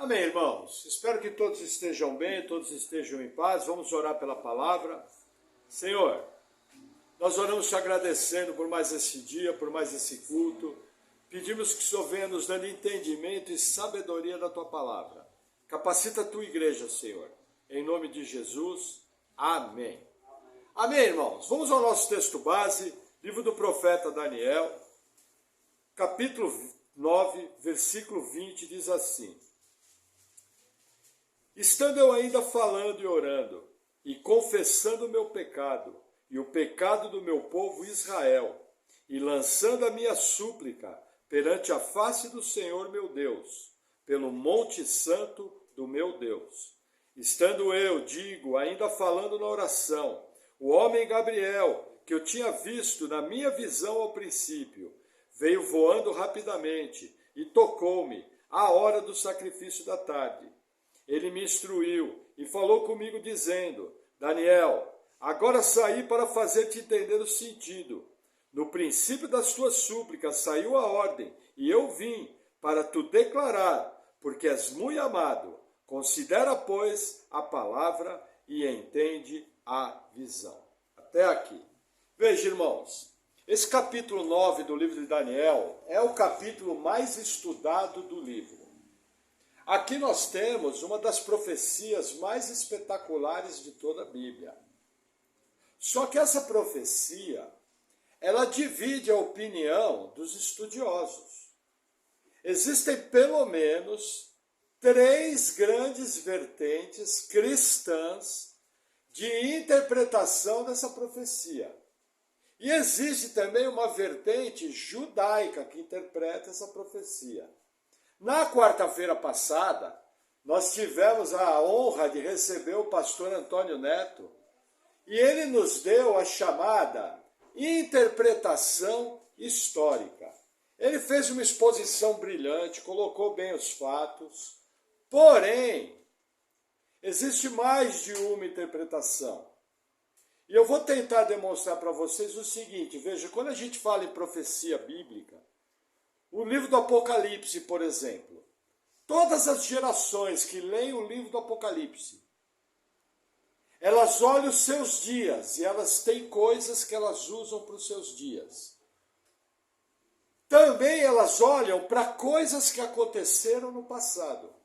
Amém, irmãos? Espero que todos estejam bem, todos estejam em paz. Vamos orar pela palavra. Senhor, nós oramos te agradecendo por mais esse dia, por mais esse culto. Pedimos que o Senhor venha nos dando entendimento e sabedoria da tua palavra. Capacita a tua igreja, Senhor. Em nome de Jesus. Amém. Amém, irmãos? Vamos ao nosso texto base, livro do profeta Daniel, capítulo 9, versículo 20, diz assim: Estando eu ainda falando e orando, e confessando o meu pecado, e o pecado do meu povo Israel, e lançando a minha súplica perante a face do Senhor meu Deus, pelo monte santo do meu Deus. Estando eu, digo, ainda falando na oração, o homem Gabriel, que eu tinha visto na minha visão ao princípio, veio voando rapidamente e tocou-me à hora do sacrifício da tarde. Ele me instruiu e falou comigo dizendo: Daniel, agora saí para fazer-te entender o sentido. No princípio das tuas súplicas saiu a ordem, e eu vim para tu declarar, porque és muito amado. Considera, pois, a palavra e entende a visão. Até aqui. Veja, irmãos, esse capítulo 9 do livro de Daniel é o capítulo mais estudado do livro. Aqui nós temos uma das profecias mais espetaculares de toda a Bíblia. Só que essa profecia, ela divide a opinião dos estudiosos. Existem pelo menos 3 grandes vertentes cristãs de interpretação dessa profecia. E existe também uma vertente judaica que interpreta essa profecia. Na quarta-feira passada, nós tivemos a honra de receber o pastor Antônio Neto, e ele nos deu a chamada interpretação histórica. Ele fez uma exposição brilhante, colocou bem os fatos, porém, existe mais de uma interpretação. E eu vou tentar demonstrar para vocês o seguinte: veja, quando a gente fala em profecia bíblica, o livro do Apocalipse, por exemplo, todas as gerações que leem o livro do Apocalipse, elas olham os seus dias e elas têm coisas que elas usam para os seus dias. Também elas olham para coisas que aconteceram no passado.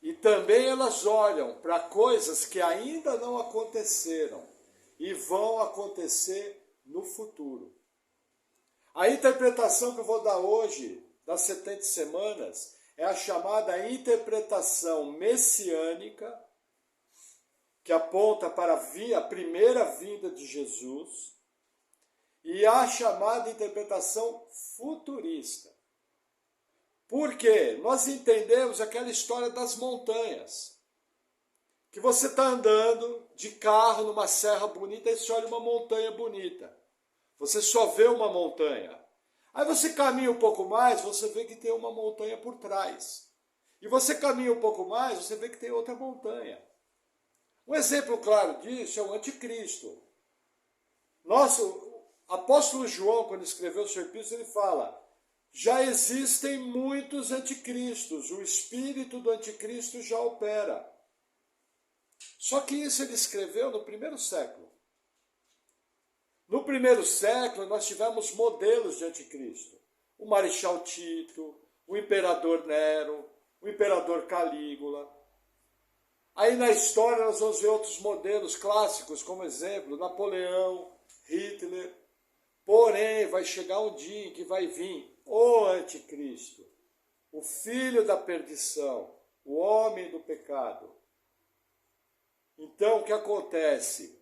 E também elas olham para coisas que ainda não aconteceram e vão acontecer no futuro. A interpretação que eu vou dar hoje, das 70 semanas, é a chamada interpretação messiânica, que aponta para a primeira vinda de Jesus, e a chamada interpretação futurista. Por quê? Nós entendemos aquela história das montanhas, que você está andando de carro numa serra bonita e você olha uma montanha bonita. Você só vê uma montanha. Aí você caminha um pouco mais, você vê que tem uma montanha por trás. E você caminha um pouco mais, você vê que tem outra montanha. Um exemplo claro disso é o anticristo. Nosso apóstolo João, quando escreveu o seu epístola, ele fala: já existem muitos anticristos, o espírito do anticristo já opera. Só que isso ele escreveu no primeiro século. No primeiro século, nós tivemos modelos de anticristo. O Marechal Tito, o Imperador Nero, o Imperador Calígula. Aí na história nós vamos ver outros modelos clássicos, como exemplo, Napoleão, Hitler. Porém, vai chegar um dia em que vai vir o anticristo, o filho da perdição, o homem do pecado. Então, o que acontece?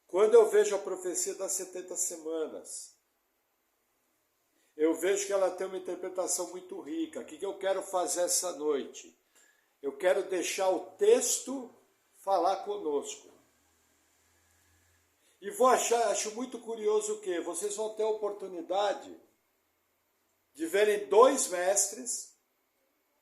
Quando eu vejo a profecia das 70 semanas, eu vejo que ela tem uma interpretação muito rica. O que eu quero fazer essa noite? Eu quero deixar o texto falar conosco. E acho muito curioso o quê? Vocês vão ter a oportunidade de verem 2 mestres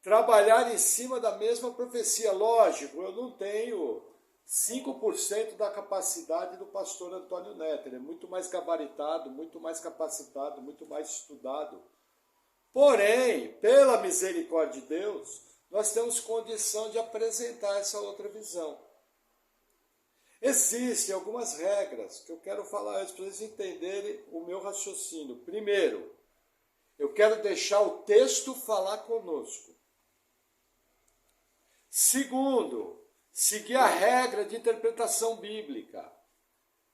trabalhar em cima da mesma profecia. Lógico, eu não tenho 5% da capacidade do pastor Antônio Neto. Ele é muito mais gabaritado, muito mais capacitado, muito mais estudado Porém, pela misericórdia de Deus, nós temos condição de apresentar essa outra visão. Existem algumas regras que eu quero falar antes para vocês entenderem o meu raciocínio. Primeiro, eu quero deixar o texto falar conosco. Segundo, seguir a regra de interpretação bíblica,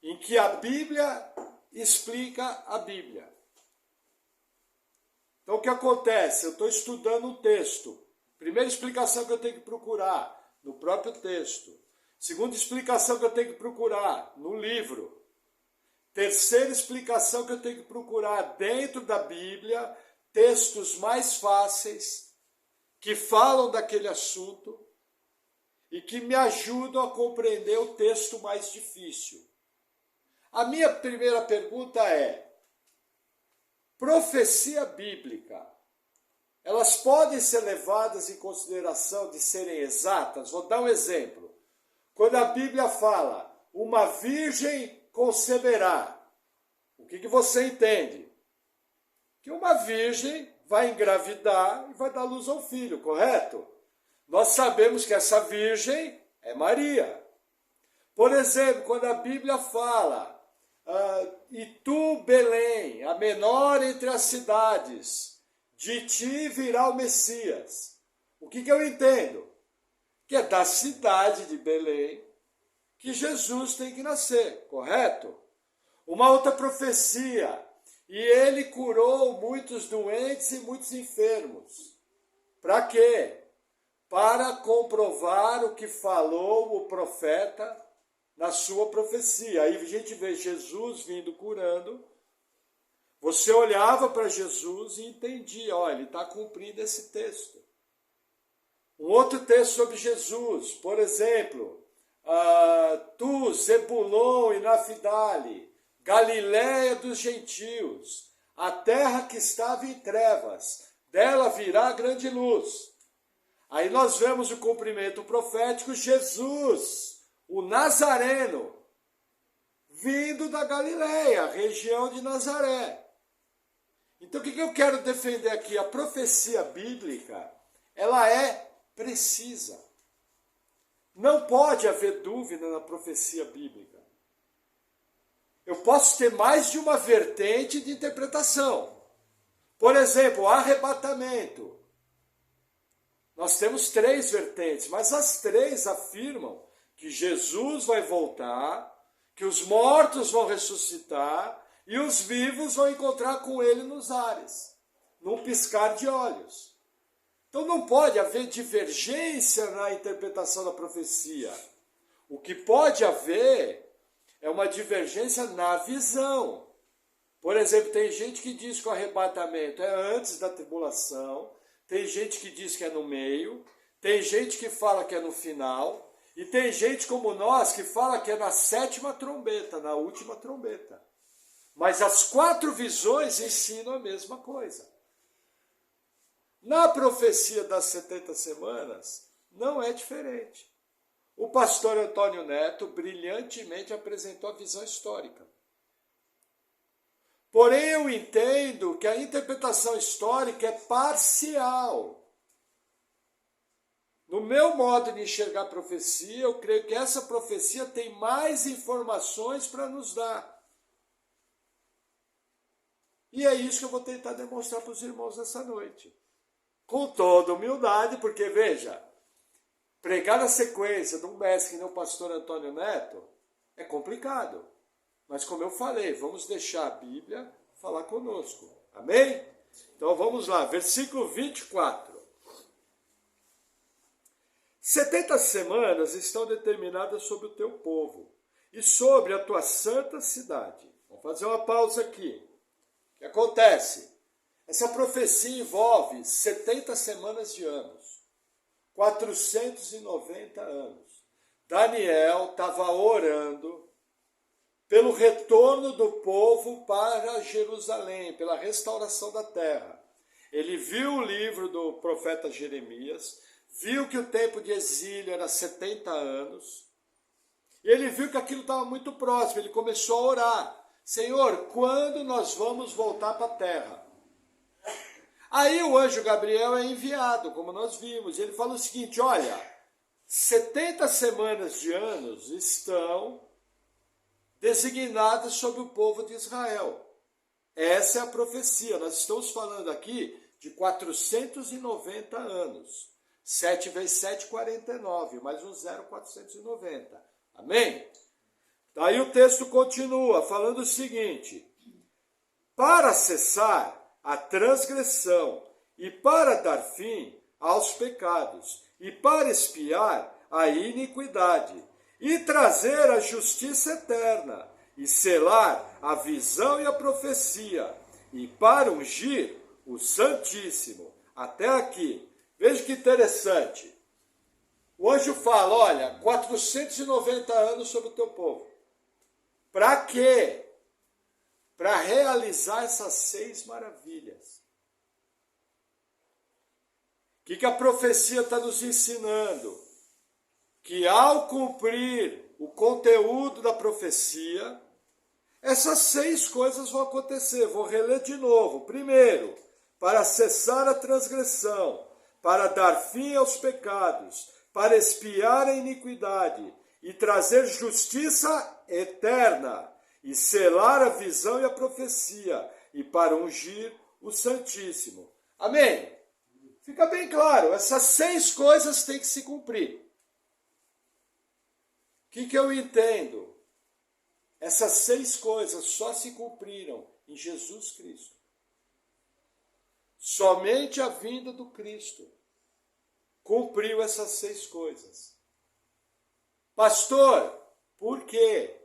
em que a Bíblia explica a Bíblia. Então o que acontece? Eu estou estudando um texto. Primeira explicação que eu tenho que procurar, no próprio texto. Segunda explicação que eu tenho que procurar, no livro. Terceira explicação que eu tenho que procurar dentro da Bíblia, textos mais fáceis, que falam daquele assunto e que me ajudam a compreender o texto mais difícil. A minha primeira pergunta é: profecia bíblica, elas podem ser levadas em consideração de serem exatas? Vou dar um exemplo. Quando a Bíblia fala, uma virgem conceberá, o que você entende? Que uma virgem vai engravidar e vai dar luz ao filho, correto? Nós sabemos que essa virgem é Maria. Por exemplo, quando a Bíblia fala, e tu, Belém, a menor entre as cidades, de ti virá o Messias. O que eu entendo? Que é da cidade de Belém que Jesus tem que nascer, correto? Uma outra profecia, e ele curou muitos doentes e muitos enfermos. Para quê? Para comprovar o que falou o profeta na sua profecia. Aí a gente vê Jesus vindo curando. Você olhava para Jesus e entendia, olha, ele está cumprindo esse texto. Um outro texto sobre Jesus, por exemplo, tu, Zebulon e Naphtali, Galiléia dos gentios, a terra que estava em trevas, dela virá a grande luz. Aí nós vemos o cumprimento profético, Jesus, o Nazareno, vindo da Galiléia, região de Nazaré. Então o que eu quero defender aqui? A profecia bíblica, ela é precisa. Não pode haver dúvida na profecia bíblica. Eu posso ter mais de uma vertente de interpretação. Por exemplo, arrebatamento. Nós temos 3 vertentes, mas as 3 afirmam que Jesus vai voltar, que os mortos vão ressuscitar e os vivos vão encontrar com ele nos ares, num piscar de olhos. Então não pode haver divergência na interpretação da profecia. O que pode haver é uma divergência na visão. Por exemplo, tem gente que diz que o arrebatamento é antes da tribulação, tem gente que diz que é no meio, tem gente que fala que é no final, e tem gente como nós que fala que é na 7ª trombeta, na última trombeta. Mas as 4 visões ensinam a mesma coisa. Na profecia das 70 semanas, não é diferente. O pastor Antônio Neto brilhantemente apresentou a visão histórica. Porém, eu entendo que a interpretação histórica é parcial. No meu modo de enxergar a profecia, eu creio que essa profecia tem mais informações para nos dar. E é isso que eu vou tentar demonstrar para os irmãos nessa noite. Com toda humildade, porque, veja, pregar na sequência de um mestre que nem o pastor Antônio Neto é complicado. Mas, como eu falei, vamos deixar a Bíblia falar conosco. Amém? Então, vamos lá, versículo 24. 70 semanas estão determinadas sobre o teu povo e sobre a tua santa cidade. Vamos fazer uma pausa aqui. O que acontece? Essa profecia envolve 70 semanas de anos, 490 anos. Daniel estava orando pelo retorno do povo para Jerusalém, pela restauração da terra. Ele viu o livro do profeta Jeremias, viu que o tempo de exílio era 70 anos, e ele viu que aquilo estava muito próximo. Ele começou a orar: Senhor, quando nós vamos voltar para a terra? Aí o anjo Gabriel é enviado, como nós vimos. Ele fala o seguinte, olha, 70 semanas de anos estão designadas sobre o povo de Israel. Essa é a profecia. Nós estamos falando aqui de 490 anos. 7 vezes 7, 49. Mais um 0, 490. Amém? Daí o texto continua falando o seguinte, para cessar a transgressão e para dar fim aos pecados e para expiar a iniquidade e trazer a justiça eterna e selar a visão e a profecia e para ungir o Santíssimo. Até aqui. Veja que interessante. O anjo fala, olha, 490 anos sobre o teu povo. Para quê? Para realizar essas 6 maravilhas. O que a profecia está nos ensinando? Que ao cumprir o conteúdo da profecia, essas 6 coisas vão acontecer. Vou reler de novo. Primeiro, para cessar a transgressão, para dar fim aos pecados, para expiar a iniquidade e trazer justiça eterna, e selar a visão e a profecia, e para ungir o Santíssimo. Amém? Fica bem claro, essas 6 coisas têm que se cumprir. O que eu entendo? Essas 6 coisas só se cumpriram em Jesus Cristo. Somente a vinda do Cristo cumpriu essas 6 coisas. Pastor, por quê?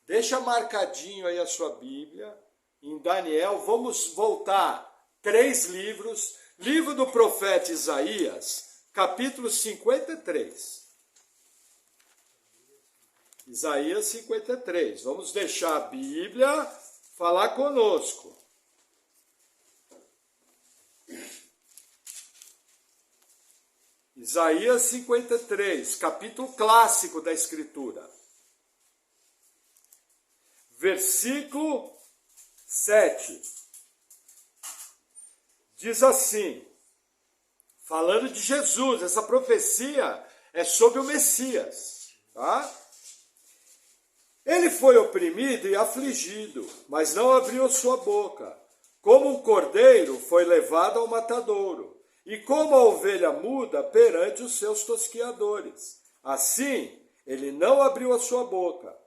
Deixa marcadinho aí a sua Bíblia, em Daniel, vamos voltar 3 livros, livro do profeta Isaías, capítulo 53. Isaías 53, vamos deixar a Bíblia falar conosco. Isaías 53, capítulo clássico da Escritura. Versículo 7. Diz assim, falando de Jesus, essa profecia é sobre o Messias, tá? Ele foi oprimido e afligido, mas não abriu sua boca. Como um cordeiro foi levado ao matadouro, e como a ovelha muda perante os seus tosquiadores. Assim, ele não abriu a sua boca.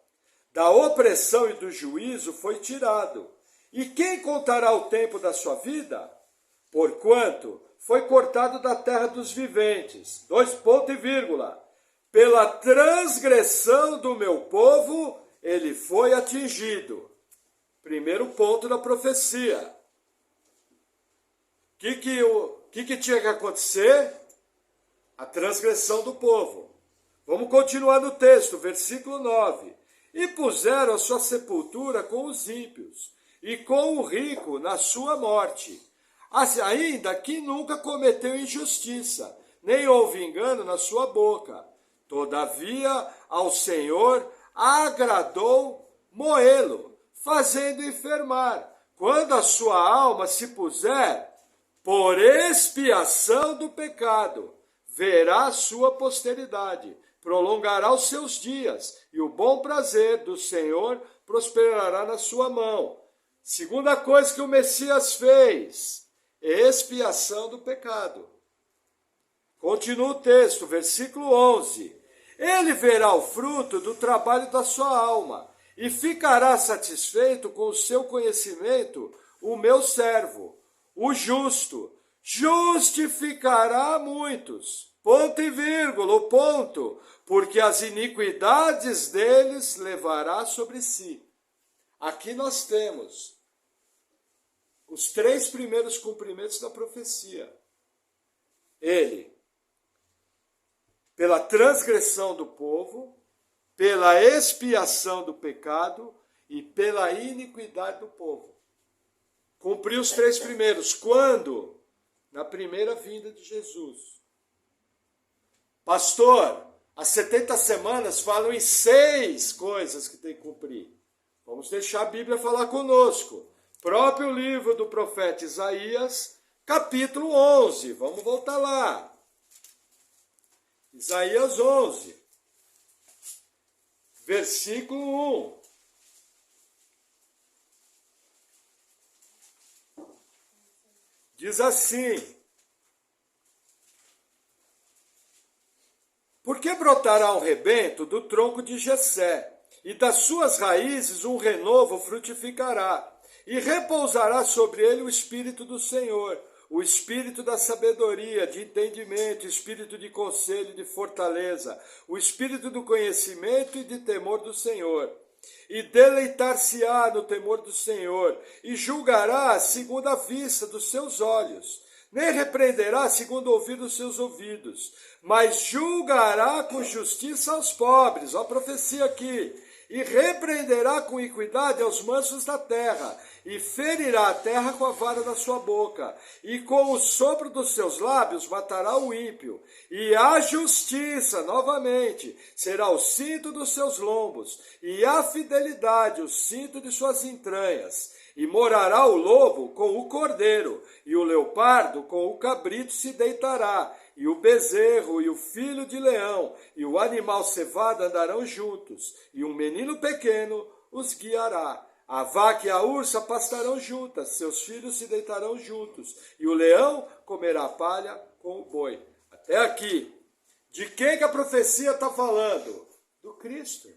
Da opressão e do juízo foi tirado. E quem contará o tempo da sua vida? Porquanto foi cortado da terra dos viventes. 2 ponto e vírgula. Pela transgressão do meu povo, ele foi atingido. Primeiro ponto da profecia. O que tinha que acontecer? A transgressão do povo. Vamos continuar no texto, versículo 9. E puseram a sua sepultura com os ímpios, e com o rico na sua morte. Ainda que nunca cometeu injustiça, nem houve engano na sua boca. Todavia, ao Senhor agradou moê-lo, fazendo enfermar, quando a sua alma se puser por expiação do pecado, verá a sua posteridade, prolongará os seus dias, e o bom prazer do Senhor prosperará na sua mão. Segunda coisa que o Messias fez, expiação do pecado. Continua o texto, versículo 11. Ele verá o fruto do trabalho da sua alma, e ficará satisfeito com o seu conhecimento, o meu servo, o justo, justificará muitos. Ponto e vírgula, o ponto, porque as iniquidades deles levará sobre si. Aqui nós temos os 3 primeiros cumprimentos da profecia. Ele, pela transgressão do povo, pela expiação do pecado e pela iniquidade do povo. Cumpriu os 3 primeiros. Quando? Na primeira vinda de Jesus. Pastor, as 70 semanas falam em 6 coisas que tem que cumprir. Vamos deixar a Bíblia falar conosco. Próprio livro do profeta Isaías, capítulo 11. Vamos voltar lá. Isaías 11, versículo 1. Diz assim: porque brotará um rebento do tronco de Jessé, e das suas raízes um renovo frutificará, e repousará sobre ele o Espírito do Senhor, o Espírito da sabedoria, de entendimento, Espírito de conselho e de fortaleza, o Espírito do conhecimento e de temor do Senhor. E deleitar-se-á no temor do Senhor, e julgará segundo a vista dos seus olhos, nem repreenderá segundo o ouvir dos seus ouvidos, mas julgará com justiça aos pobres, ó a profecia aqui, e repreenderá com equidade aos mansos da terra, e ferirá a terra com a vara da sua boca, e com o sopro dos seus lábios matará o ímpio, e a justiça, novamente, será o cinto dos seus lombos, e a fidelidade o cinto de suas entranhas. E morará o lobo com o cordeiro, e o leopardo com o cabrito se deitará, e o bezerro e o filho de leão, e o animal cevado andarão juntos, e um menino pequeno os guiará. A vaca e a ursa pastarão juntas, seus filhos se deitarão juntos, e o leão comerá palha com o boi. Até aqui. De quem que a profecia está falando? Do Cristo.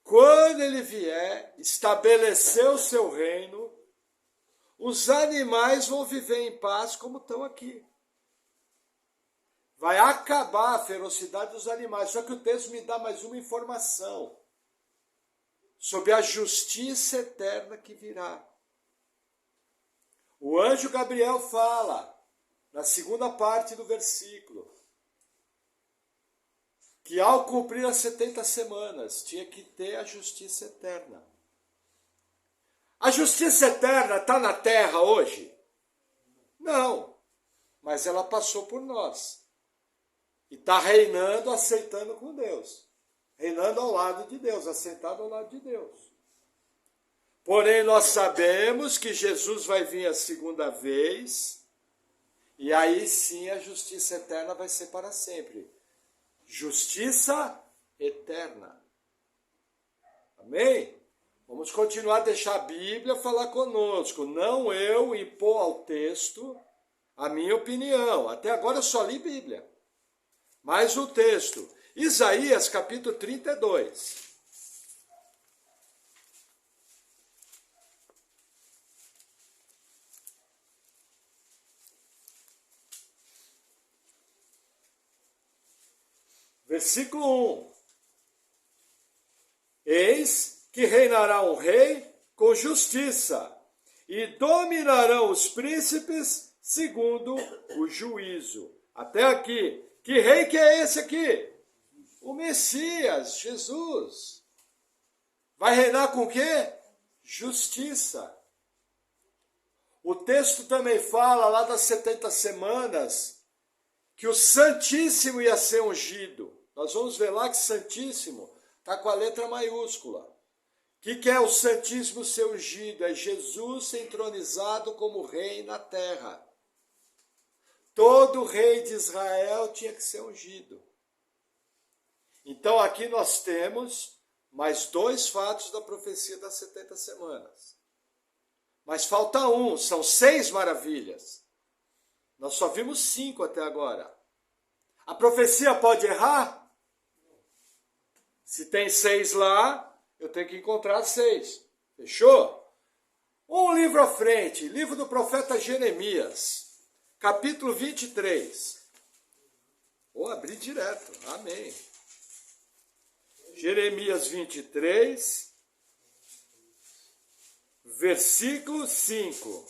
Quando ele vier estabelecer o seu reino, os animais vão viver em paz como estão aqui. Vai acabar a ferocidade dos animais. Só que o texto me dá mais uma informação sobre a justiça eterna que virá. O anjo Gabriel fala, na segunda parte do versículo, que ao cumprir as 70 semanas, tinha que ter a justiça eterna. A justiça eterna está na terra hoje? Não, mas ela passou por nós. E está reinando, aceitando com Deus. Reinando ao lado de Deus, assentado ao lado de Deus. Porém, nós sabemos que Jesus vai vir a segunda vez, e aí sim a justiça eterna vai ser para sempre. Justiça eterna. Amém? Vamos continuar a deixar a Bíblia falar conosco. Não eu impor ao texto a minha opinião. Até agora eu só li Bíblia. Mas o texto. Isaías capítulo 32. Versículo 1. Eis que reinará um rei com justiça, e dominarão os príncipes segundo o juízo. Até aqui. Que rei que é esse aqui? O Messias, Jesus. Vai reinar com o quê? Justiça. O texto também fala lá das 70 semanas que o Santíssimo ia ser ungido. Nós vamos ver lá que Santíssimo está com a letra maiúscula. O que é o Santíssimo ser ungido? É Jesus ser entronizado como rei na terra. Todo rei de Israel tinha que ser ungido. Então aqui nós temos mais 2 fatos da profecia das 70 semanas. Mas falta um, são 6 maravilhas. Nós só vimos 5 até agora. A profecia pode errar? Se tem 6 lá, eu tenho que encontrar 6. Fechou? Um livro à frente, livro do profeta Jeremias, capítulo 23. Vou abrir direto, amém. Jeremias 23, versículo 5.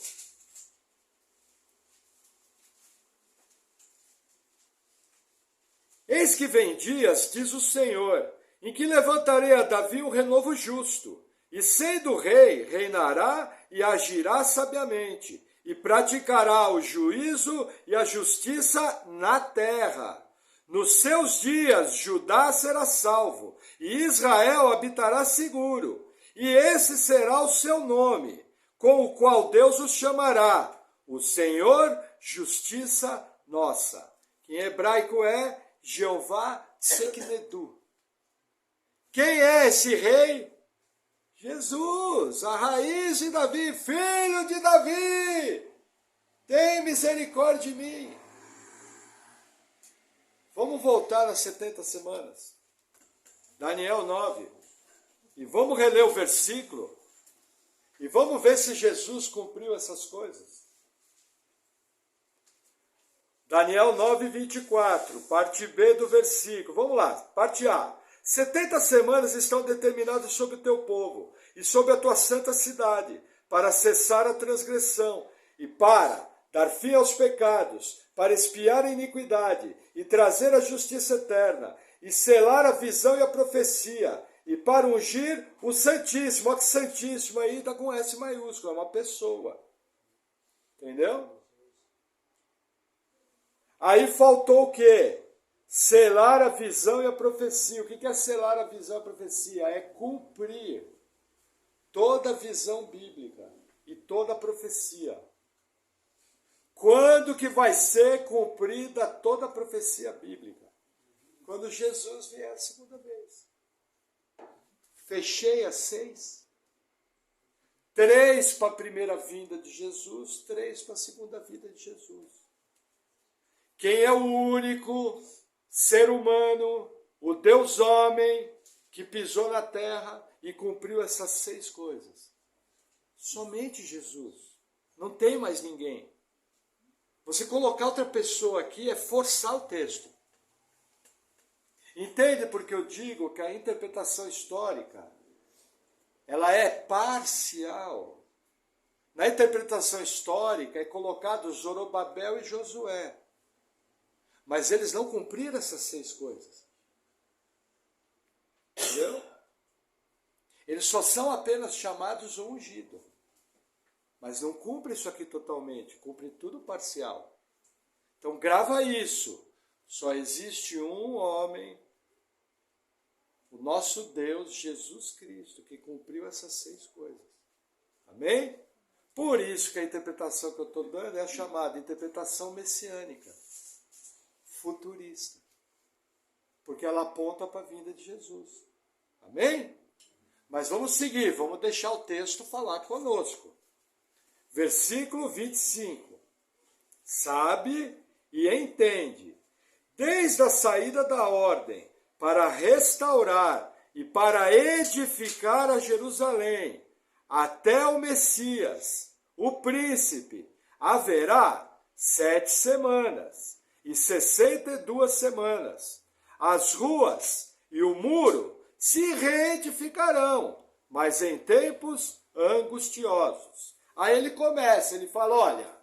Eis que vem dias, diz o Senhor, em que levantarei a Davi um renovo justo, e sendo rei, reinará e agirá sabiamente, e praticará o juízo e a justiça na terra. Nos seus dias Judá será salvo, e Israel habitará seguro, e esse será o seu nome, com o qual Deus os chamará, O Senhor, justiça nossa. Que em hebraico é Jeová Tseknedu. Quem é esse rei? Jesus, a raiz de Davi, filho de Davi. Tem misericórdia de mim. Vamos voltar às 70 semanas. Daniel 9. E vamos reler o versículo. E vamos ver se Jesus cumpriu essas coisas. Daniel 9, 24. Parte B do versículo. Vamos lá. Parte A. 70 semanas estão determinadas sobre o teu povo e sobre a tua santa cidade, para cessar a transgressão e para dar fim aos pecados, para expiar a iniquidade e trazer a justiça eterna, e selar a visão e a profecia, e para ungir o Santíssimo. Olha que Santíssimo aí está com S maiúsculo, é uma pessoa. Entendeu? Aí faltou o quê? Selar a visão e a profecia. O que é selar a visão e a profecia? É cumprir toda a visão bíblica e toda a profecia. Quando que vai ser cumprida toda a profecia bíblica? Quando Jesus vier a segunda vez. Fechei as 6. 3 para a primeira vinda de Jesus, 3 para a segunda vinda de Jesus. Quem é o único ser humano, o Deus homem, que pisou na terra e cumpriu essas 6 coisas? Somente Jesus. Não tem mais ninguém. Você colocar outra pessoa aqui é forçar o texto. Entende porque eu digo que a interpretação histórica, ela é parcial. Na interpretação histórica é colocado Zorobabel e Josué. Mas eles não cumpriram essas 6 coisas. Entendeu? Eles só são apenas chamados o ungido. Mas não cumpre isso aqui totalmente, cumpre tudo parcial. Então grava isso. Só existe um homem, o nosso Deus, Jesus Cristo, que cumpriu essas 6 coisas. Amém? Por isso que a interpretação que eu estou dando é a chamada interpretação messiânica, futurista. Porque ela aponta para a vinda de Jesus. Amém? Mas vamos seguir, vamos deixar o texto falar conosco. Versículo 25. Sabe e entende, desde a saída da ordem, para restaurar e para edificar a Jerusalém, até o Messias, o príncipe, haverá 7 semanas e 62 semanas. As ruas e o muro se reedificarão, mas em tempos angustiosos. Aí ele começa, ele fala, olha,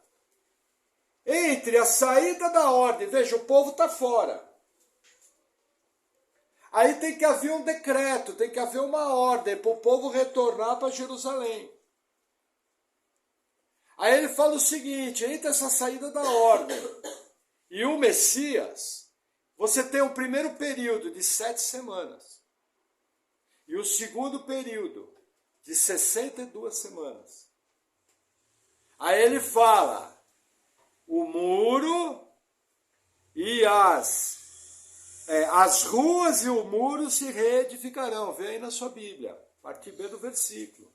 entre a saída da ordem, veja, o povo está fora. Aí tem que haver um decreto, tem que haver uma ordem para o povo retornar para Jerusalém. Aí ele fala o seguinte, entre essa saída da ordem e o Messias, você tem um primeiro período de 7 semanas. E o segundo período de 62 semanas. Aí ele fala, o muro e as ruas e o muro se reedificarão. Vê aí na sua Bíblia, parte B do versículo.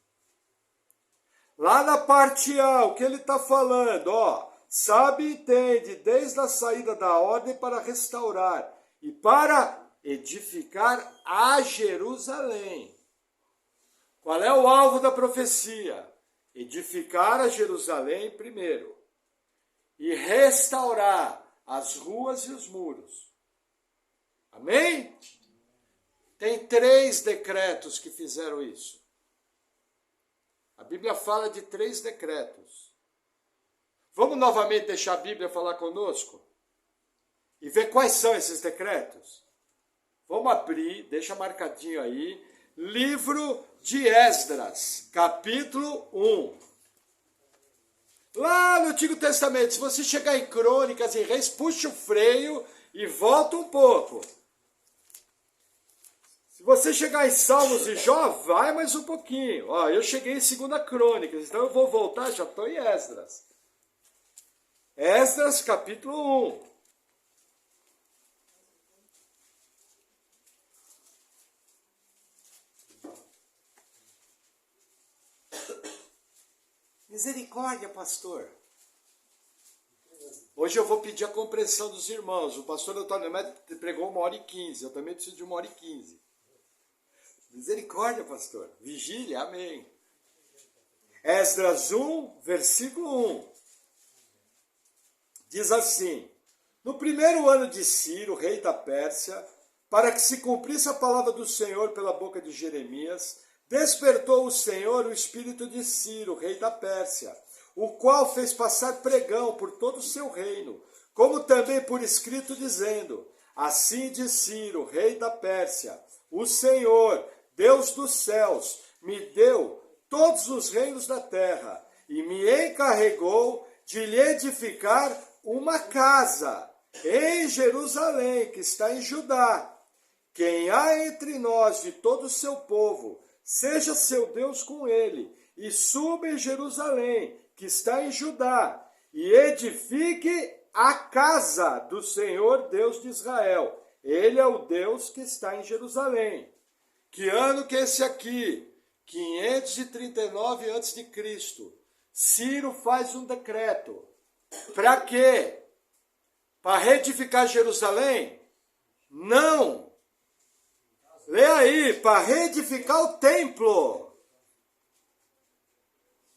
Lá na parte A, o que ele está falando? Ó, sabe e entende, desde a saída da ordem para restaurar e para edificar a Jerusalém. Qual é o alvo da profecia? Edificar a Jerusalém primeiro e restaurar as ruas e os muros. Amém? Tem 3 decretos que fizeram isso. A Bíblia fala de 3 decretos. Vamos novamente deixar a Bíblia falar conosco? E ver quais são esses decretos? Vamos abrir, deixa marcadinho aí, livro de Esdras, capítulo 1. Lá no Antigo Testamento, se você chegar em Crônicas e Reis, puxa o freio e volta um pouco. Se você chegar em Salmos e Jó, vai mais um pouquinho. Ó, eu cheguei em 2 Crônicas, então eu vou voltar, já estou em Esdras. Esdras capítulo 1. Misericórdia, pastor. Hoje eu vou pedir a compreensão dos irmãos. O pastor Antônio Neto pregou 1h15. Eu também preciso de 1h15. Misericórdia, pastor. Vigília, amém. Esdras 1, versículo 1. Diz assim: no primeiro ano de Ciro, rei da Pérsia, para que se cumprisse a palavra do Senhor pela boca de Jeremias, despertou o Senhor o espírito de Ciro, rei da Pérsia, o qual fez passar pregão por todo o seu reino, como também por escrito, dizendo: assim diz Ciro, rei da Pérsia, o Senhor, Deus dos céus, me deu todos os reinos da terra, e me encarregou de lhe edificar uma casa em Jerusalém, que está em Judá. Quem há entre nós de todo o seu povo, seja seu Deus com ele, e suba em Jerusalém, que está em Judá, e edifique a casa do Senhor Deus de Israel. Ele é o Deus que está em Jerusalém. Que ano que é esse aqui? 539 a.C. Ciro faz um decreto. Para quê? Para reedificar Jerusalém? Não! Lê aí, para reedificar o templo.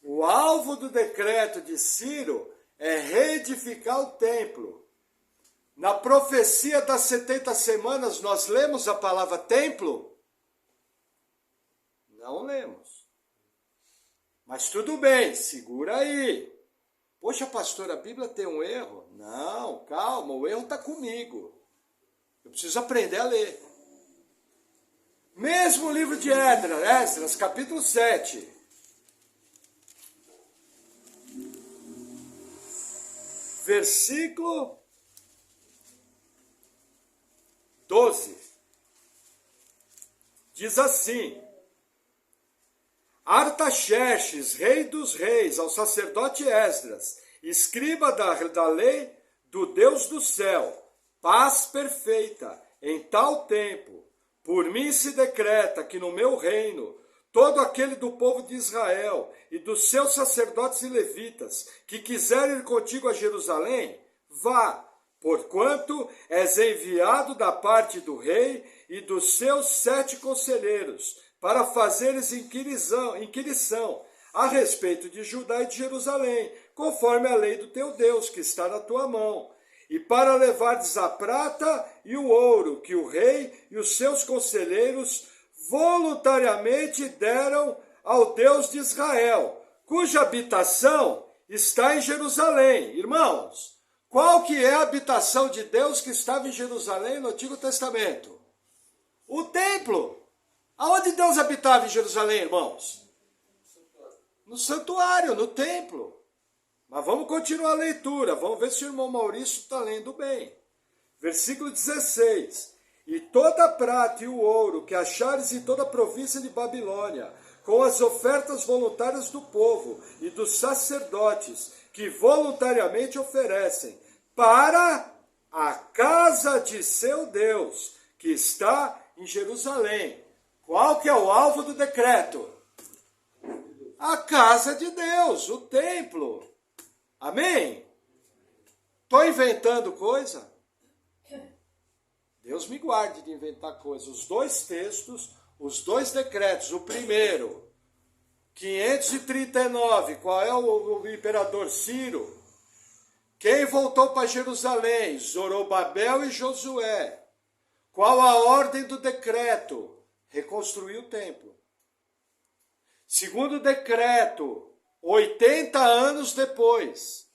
O alvo do decreto de Ciro é reedificar o templo. Na profecia das 70 semanas, nós lemos a palavra templo? Não lemos. Mas tudo bem, segura aí. Poxa, pastor, a Bíblia tem um erro? Não, calma, o erro está comigo. Eu preciso aprender a ler. Mesmo livro de Esdras, capítulo 7. Versículo 12. Diz assim: Artaxerxes, rei dos reis, ao sacerdote Esdras, escriba da lei do Deus do céu, paz perfeita, em tal tempo, por mim se decreta que no meu reino, todo aquele do povo de Israel e dos seus sacerdotes e levitas que quiserem ir contigo a Jerusalém, vá, porquanto és enviado da parte do rei e dos seus 7 conselheiros, para fazeres inquirição a respeito de Judá e de Jerusalém, conforme a lei do teu Deus, que está na tua mão, e para levardes a prata e o ouro que o rei e os seus conselheiros voluntariamente deram ao Deus de Israel, cuja habitação está em Jerusalém. Irmãos, qual que é a habitação de Deus que estava em Jerusalém no Antigo Testamento? O templo. Aonde Deus habitava em Jerusalém, irmãos? No santuário, no templo. Mas vamos continuar a leitura. Vamos ver se o irmão Maurício está lendo bem. Versículo 16. E toda a prata e o ouro que achares em toda a província de Babilônia, com as ofertas voluntárias do povo e dos sacerdotes, que voluntariamente oferecem, para a casa de seu Deus, que está em Jerusalém. Qual que é o alvo do decreto? A casa de Deus, o templo. Amém? Estou inventando coisa? Deus me guarde de inventar coisa. Os 2 textos, os 2 decretos. O primeiro, 539, qual é o imperador Ciro? Quem voltou para Jerusalém? Zorobabel e Josué. Qual a ordem do decreto? Reconstruir o templo. Segundo decreto, 80 anos depois,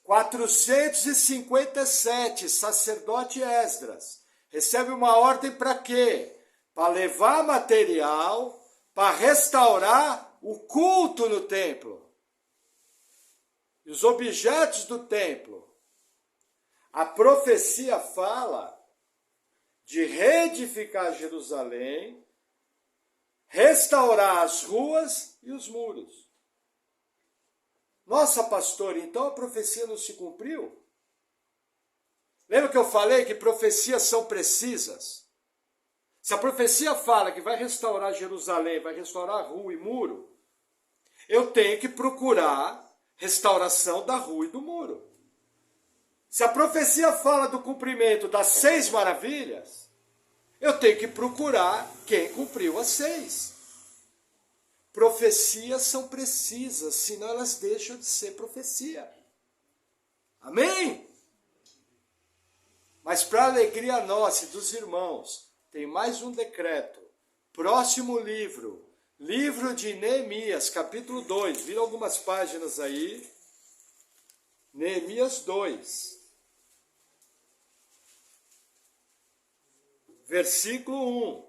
457, sacerdote Esdras, recebe uma ordem para quê? Para levar material, para restaurar o culto no templo. E os objetos do templo. A profecia fala de reedificar Jerusalém, restaurar as ruas e os muros. Nossa, pastor, então a profecia não se cumpriu? Lembra que eu falei que profecias são precisas? Se a profecia fala que vai restaurar Jerusalém, vai restaurar rua e muro, eu tenho que procurar restauração da rua e do muro. Se a profecia fala do cumprimento das 6 maravilhas, eu tenho que procurar quem cumpriu as 6. Profecias são precisas, senão elas deixam de ser profecia. Amém? Mas para alegria nossa e dos irmãos, tem mais um decreto. Próximo livro, livro de Neemias, capítulo 2. Vira algumas páginas aí. Neemias 2. Versículo 1.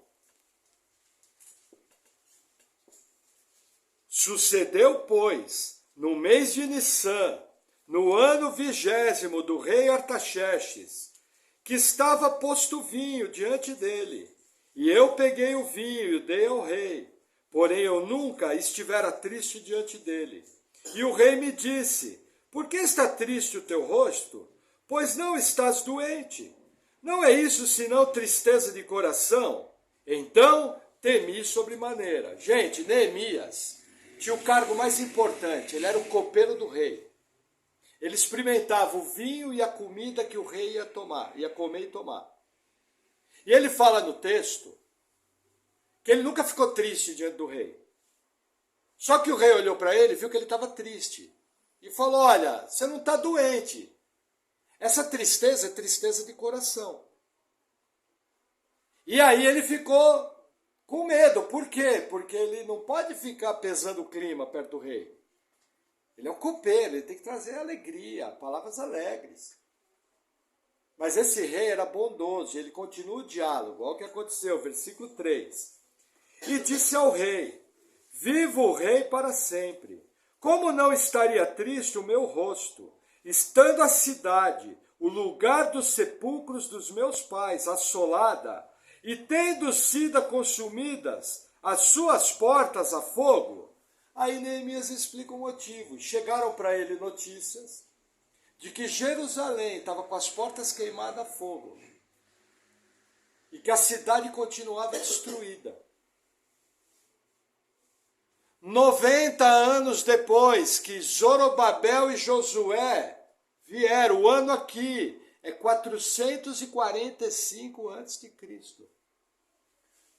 Sucedeu, pois, no mês de Nissan, no ano 20º do rei Artaxerxes, que estava posto vinho diante dele, e eu peguei o vinho e dei ao rei, porém eu nunca estivera triste diante dele. E o rei me disse, por que está triste o teu rosto? Pois não estás doente. Não é isso senão tristeza de coração? Então temi sobremaneira. Gente, Neemias tinha o cargo mais importante, ele era o copeiro do rei. Ele experimentava o vinho e a comida que o rei ia comer e tomar. E ele fala no texto que ele nunca ficou triste diante do rei. Só que o rei olhou para ele e viu que ele estava triste. E falou, olha, você não está doente. Essa tristeza é tristeza de coração. E aí ele ficou com medo. Por quê? Porque ele não pode ficar pesando o clima perto do rei. Ele é um copeiro, ele tem que trazer alegria, palavras alegres. Mas esse rei era bondoso, ele continua o diálogo. Olha o que aconteceu, versículo 3. E disse ao rei, viva o rei para sempre. Como não estaria triste o meu rosto, estando a cidade, o lugar dos sepulcros dos meus pais, assolada, e tendo sido consumidas as suas portas a fogo? Aí Neemias explica o motivo. Chegaram para ele notícias de que Jerusalém estava com as portas queimadas a fogo e que a cidade continuava destruída. 90 anos depois que Zorobabel e Josué vieram, o ano aqui é 445 a.C.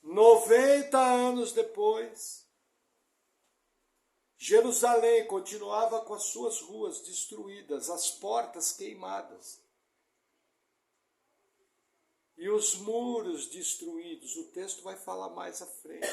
90 anos depois, Jerusalém continuava com as suas ruas destruídas, as portas queimadas. E os muros destruídos. O texto vai falar mais à frente.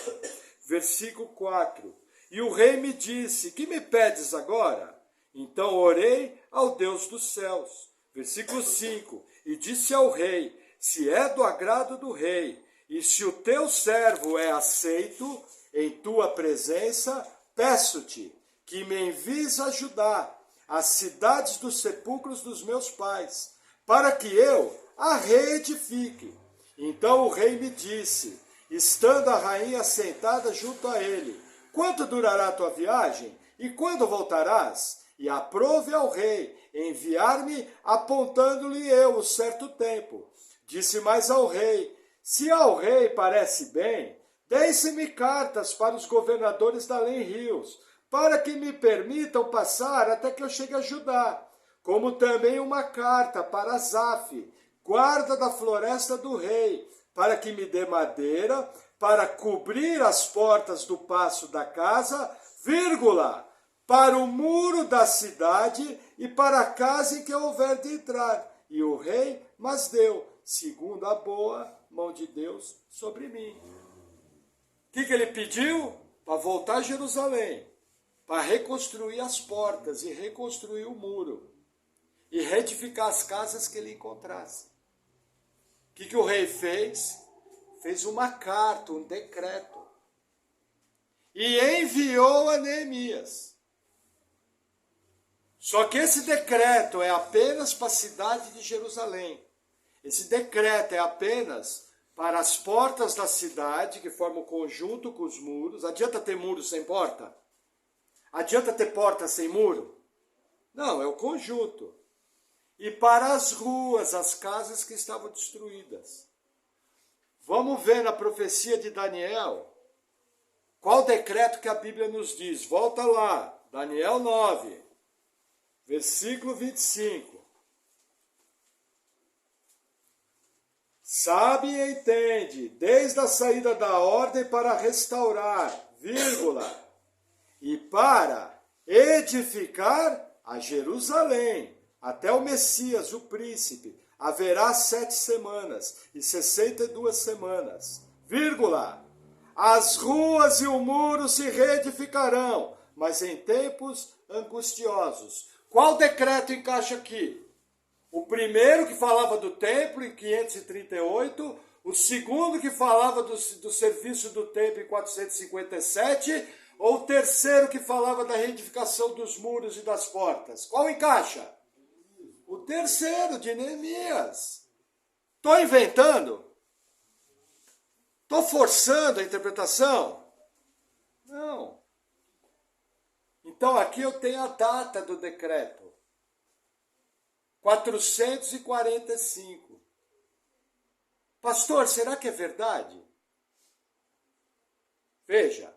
Versículo 4. E o rei me disse, que me pedes agora? Então orei ao Deus dos céus. Versículo 5. E disse ao rei, se é do agrado do rei, e se o teu servo é aceito em tua presença, peço-te que me envies ajudar as cidades dos sepulcros dos meus pais, para que eu a reedifique. Então o rei me disse, estando a rainha sentada junto a ele, quanto durará a tua viagem? E quando voltarás? E aprove ao rei enviar-me, apontando-lhe eu o certo tempo. Disse mais ao rei, se ao rei parece bem, deem-se-me cartas para os governadores da além rios, para que me permitam passar até que eu chegue a Judá, como também uma carta para Asaf, guarda da floresta do rei, para que me dê madeira, para cobrir as portas do paço da casa, vírgula, para o muro da cidade e para a casa em que eu houver de entrar. E o rei mas deu, segundo a boa mão de Deus sobre mim. O que ele pediu? Para voltar a Jerusalém, para reconstruir as portas e reconstruir o muro, e reedificar as casas que ele encontrasse. O que o rei fez? Fez uma carta, um decreto, e enviou a Neemias. Só que esse decreto é apenas para a cidade de Jerusalém. Esse decreto é apenas para as portas da cidade, que formam conjunto com os muros. Adianta ter muro sem porta? Adianta ter porta sem muro? Não, é o conjunto. E para as ruas, as casas que estavam destruídas. Vamos ver na profecia de Daniel, qual decreto que a Bíblia nos diz. Volta lá, Daniel 9, versículo 25. Sabe e entende, desde a saída da ordem para restaurar, vírgula, e para edificar a Jerusalém, até o Messias, o príncipe, haverá 7 semanas e 62 semanas, vírgula, as ruas e o muro se reedificarão, mas em tempos angustiosos. Qual decreto encaixa aqui? O primeiro que falava do templo em 538, o segundo que falava do serviço do templo em 457, ou o terceiro que falava da reedificação dos muros e das portas? Qual encaixa? O terceiro, de Neemias. Estou inventando? Estou forçando a interpretação? Não. Então aqui eu tenho a data do decreto. 445. Pastor, será que é verdade? Veja,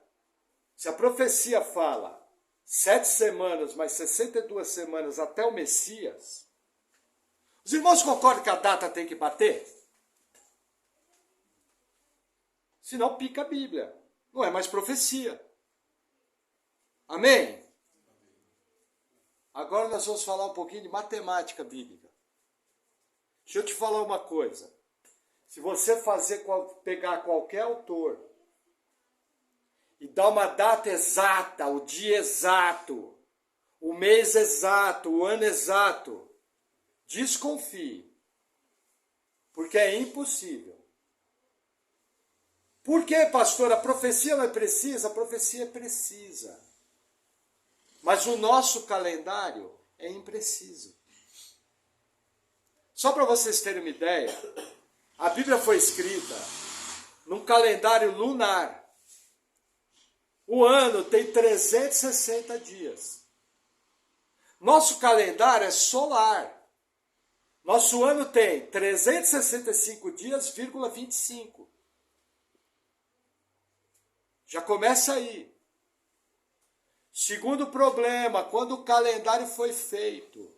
se a profecia fala 7 semanas mais 62 semanas até o Messias, os irmãos concordam que a data tem que bater? Senão pica a Bíblia. Não é mais profecia. Amém? Agora nós vamos falar um pouquinho de matemática bíblica. Deixa eu te falar uma coisa. Se você pegar qualquer autor e dar uma data exata, o dia exato, o mês exato, o ano exato, desconfie. Porque é impossível. Por que, pastor? A profecia não é precisa? A profecia é precisa. Mas o nosso calendário é impreciso. Só para vocês terem uma ideia, a Bíblia foi escrita num calendário lunar. O ano tem 360 dias. Nosso calendário é solar. Nosso ano tem 365 dias, 25. Já começa aí. Segundo problema, quando o calendário foi feito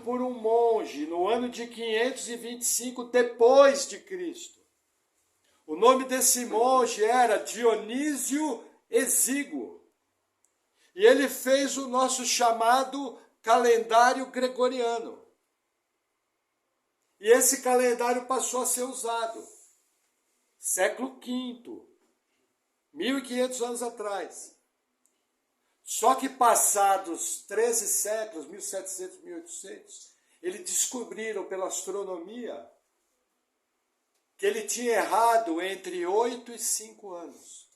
por um monge no ano de 525 depois de Cristo. O nome desse monge era Dionísio Exíguo. E ele fez o nosso chamado calendário gregoriano. E esse calendário passou a ser usado. Século V, 1500 anos atrás. Só que passados 13 séculos, 1700, 1800, eles descobriram pela astronomia que ele tinha errado entre 8 e 5 anos.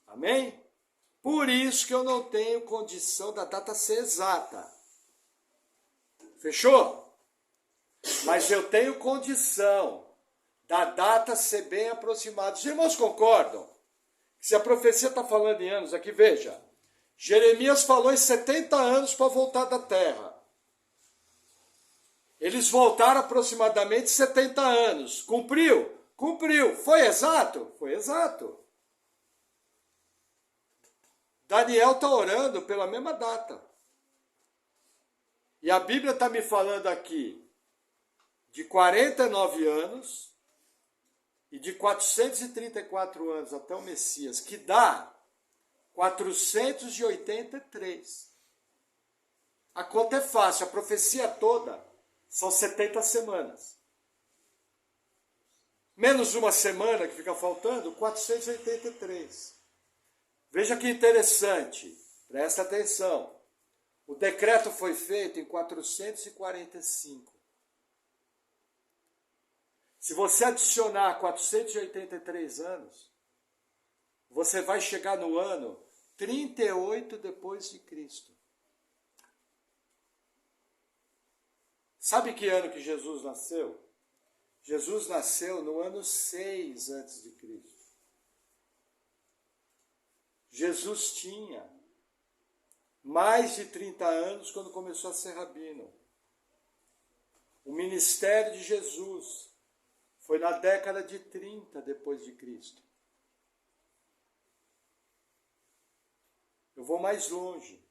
Amém? Por isso que eu não tenho condição da data ser exata. Fechou? Mas eu tenho condição da data ser bem aproximada. Os irmãos concordam? Se a profecia está falando em anos, aqui veja, Jeremias falou em 70 anos para voltar da terra. Eles voltaram aproximadamente 70 anos. Cumpriu? Cumpriu. Foi exato? Foi exato. Daniel está orando pela mesma data. E a Bíblia está me falando aqui de 49 anos e de 434 anos até o Messias, que dá 483. A conta é fácil, a profecia toda são 70 semanas. Menos uma semana que fica faltando, 483. Veja que interessante, presta atenção. O decreto foi feito em 445. Se você adicionar 483 anos, você vai chegar no ano 38 depois de Cristo. Sabe que ano que Jesus nasceu? Jesus nasceu no ano 6 antes de Cristo. Jesus tinha mais de 30 anos quando começou a ser rabino. O ministério de Jesus foi na década de 30 depois de Cristo. Eu vou mais longe.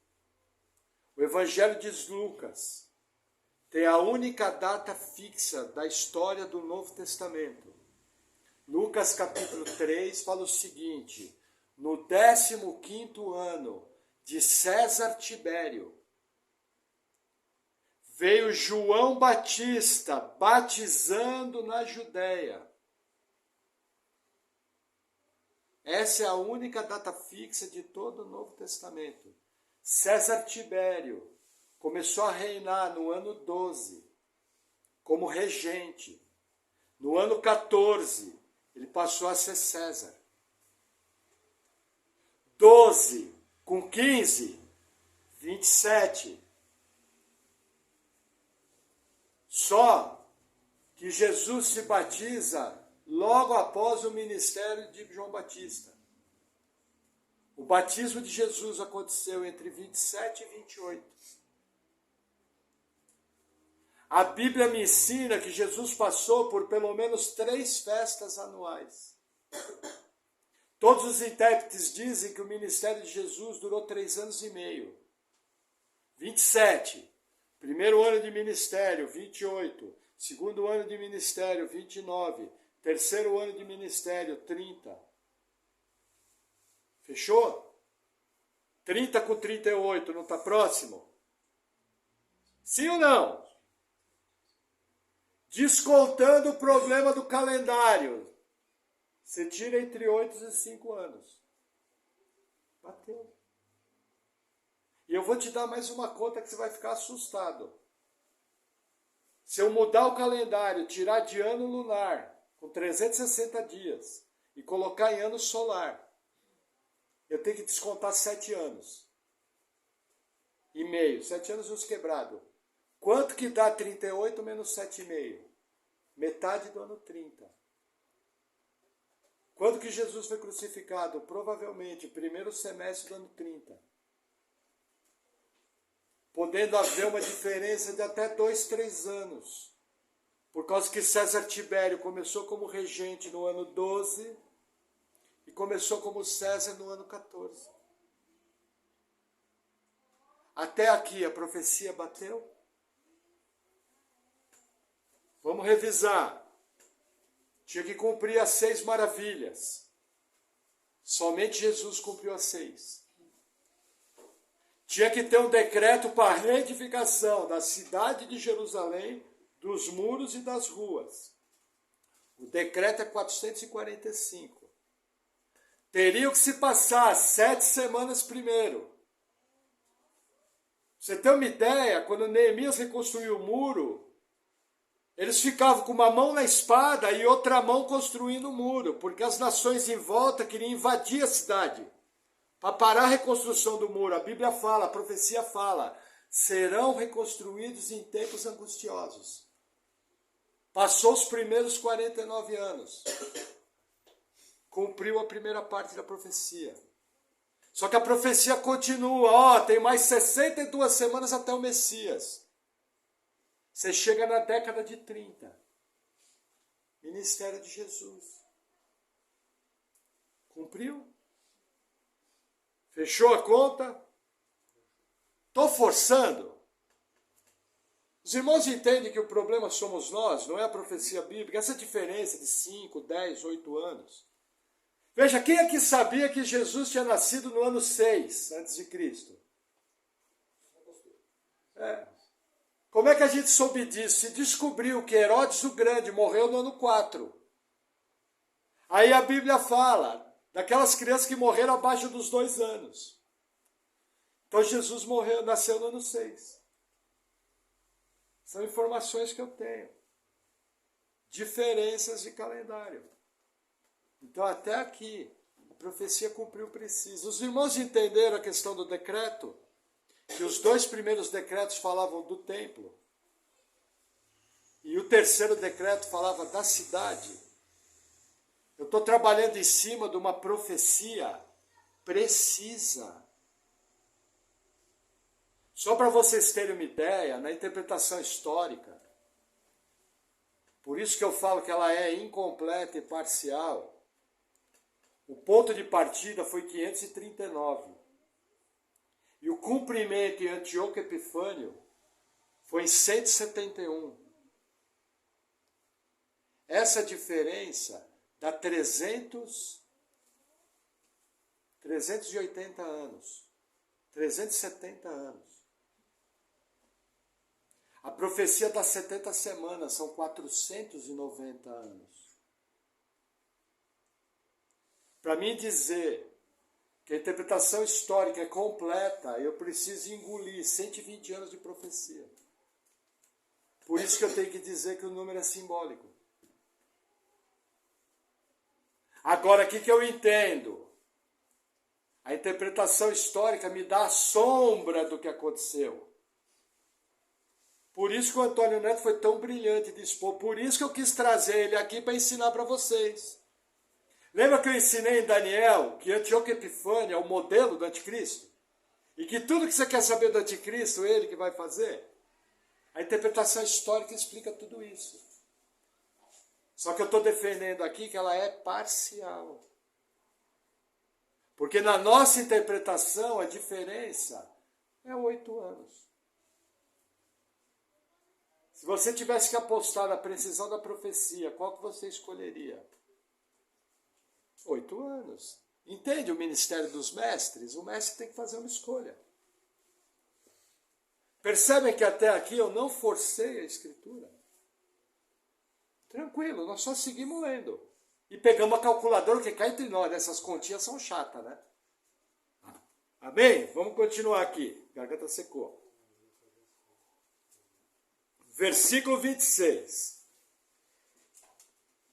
O Evangelho de Lucas tem a única data fixa da história do Novo Testamento. Lucas capítulo 3 fala o seguinte: no 15º ano de César Tibério, veio João Batista batizando na Judéia. Essa é a única data fixa de todo o Novo Testamento. César Tibério começou a reinar no ano 12, como regente. No ano 14, ele passou a ser César. 12 com 15, 27. Só que Jesus se batiza logo após o ministério de João Batista. O batismo de Jesus aconteceu entre 27 e 28. A Bíblia me ensina que Jesus passou por pelo menos 3 festas anuais. Todos os intérpretes dizem que o ministério de Jesus durou 3 anos e meio. 27, primeiro ano de ministério, 28. Segundo ano de ministério, 29. Terceiro ano de ministério, 30. Fechou? 30 com 38, não está próximo? Sim ou não? Descontando o problema do calendário. Você tira entre 8 e 5 anos. Bateu. E eu vou te dar mais uma conta que você vai ficar assustado. Se eu mudar o calendário, tirar de ano lunar, com 360 dias, e colocar em ano solar, eu tenho que descontar 7 anos. E meio. 7 anos e uns quebrados. Quanto que dá 38 menos 7,5? Metade do ano 30. Quando que Jesus foi crucificado? Provavelmente, primeiro semestre do ano 30. Podendo haver uma diferença de até 2, 3 anos. Por causa que César Tibério começou como regente no ano 12 e começou como César no ano 14. Até aqui a profecia bateu? Vamos revisar. Tinha que cumprir as 6 maravilhas. Somente Jesus cumpriu as 6. Tinha que ter um decreto para a reedificação da cidade de Jerusalém, dos muros e das ruas. O decreto é 445. Teriam que se passar 7 semanas primeiro. Pra você ter uma ideia, quando Neemias reconstruiu o muro, eles ficavam com uma mão na espada e outra mão construindo o muro, porque as nações em volta queriam invadir a cidade. Para parar a reconstrução do muro, a Bíblia fala, a profecia fala, serão reconstruídos em tempos angustiosos. Passou os primeiros 49 anos. Cumpriu a primeira parte da profecia. Só que a profecia continua, tem mais 62 semanas até o Messias. Você chega na década de 30. Ministério de Jesus. Cumpriu? Fechou a conta? Estou forçando? Os irmãos entendem que o problema somos nós, não é a profecia bíblica, essa diferença de 5, 10, 8 anos. Veja, quem é que sabia que Jesus tinha nascido no ano 6 a.C.? Como é que a gente soube disso? Se descobriu que Herodes o Grande morreu no ano 4. Aí a Bíblia fala daquelas crianças que morreram abaixo dos 2 anos. Então Jesus nasceu no ano 6. São informações que eu tenho. Diferenças de calendário. Então até aqui, a profecia cumpriu o preciso. Os irmãos entenderam a questão do decreto? Que os 2 primeiros decretos falavam do templo. E o terceiro decreto falava da cidade. Eu estou trabalhando em cima de uma profecia precisa. Só para vocês terem uma ideia, na interpretação histórica, por isso que eu falo que ela é incompleta e parcial, o ponto de partida foi 539. E o cumprimento em Antíoco Epifânio foi em 171. Essa diferença dá 380 anos. 370 anos. A profecia das 70 semanas são 490 anos. Para mim dizer que a interpretação histórica é completa, eu preciso engolir 120 anos de profecia. Por isso que eu tenho que dizer que o número é simbólico. Agora, o que eu entendo? A interpretação histórica me dá a sombra do que aconteceu. Por isso que o Antônio Neto foi tão brilhante de expor. Por isso que eu quis trazer ele aqui para ensinar para vocês. Lembra que eu ensinei em Daniel que Antíoco Epifânio é o modelo do anticristo? E que tudo que você quer saber do anticristo, ele que vai fazer? A interpretação histórica explica tudo isso. Só que eu estou defendendo aqui que ela é parcial. Porque na nossa interpretação a diferença é 8 anos. Se você tivesse que apostar na precisão da profecia, qual que você escolheria? 8 anos. Entende o ministério dos mestres? O mestre tem que fazer uma escolha. Percebem que até aqui eu não forcei a escritura. Tranquilo, nós só seguimos lendo. E pegamos a calculadora, que cá entre nós, essas continhas são chatas, né? Amém? Vamos continuar aqui. A garganta secou. Versículo 26.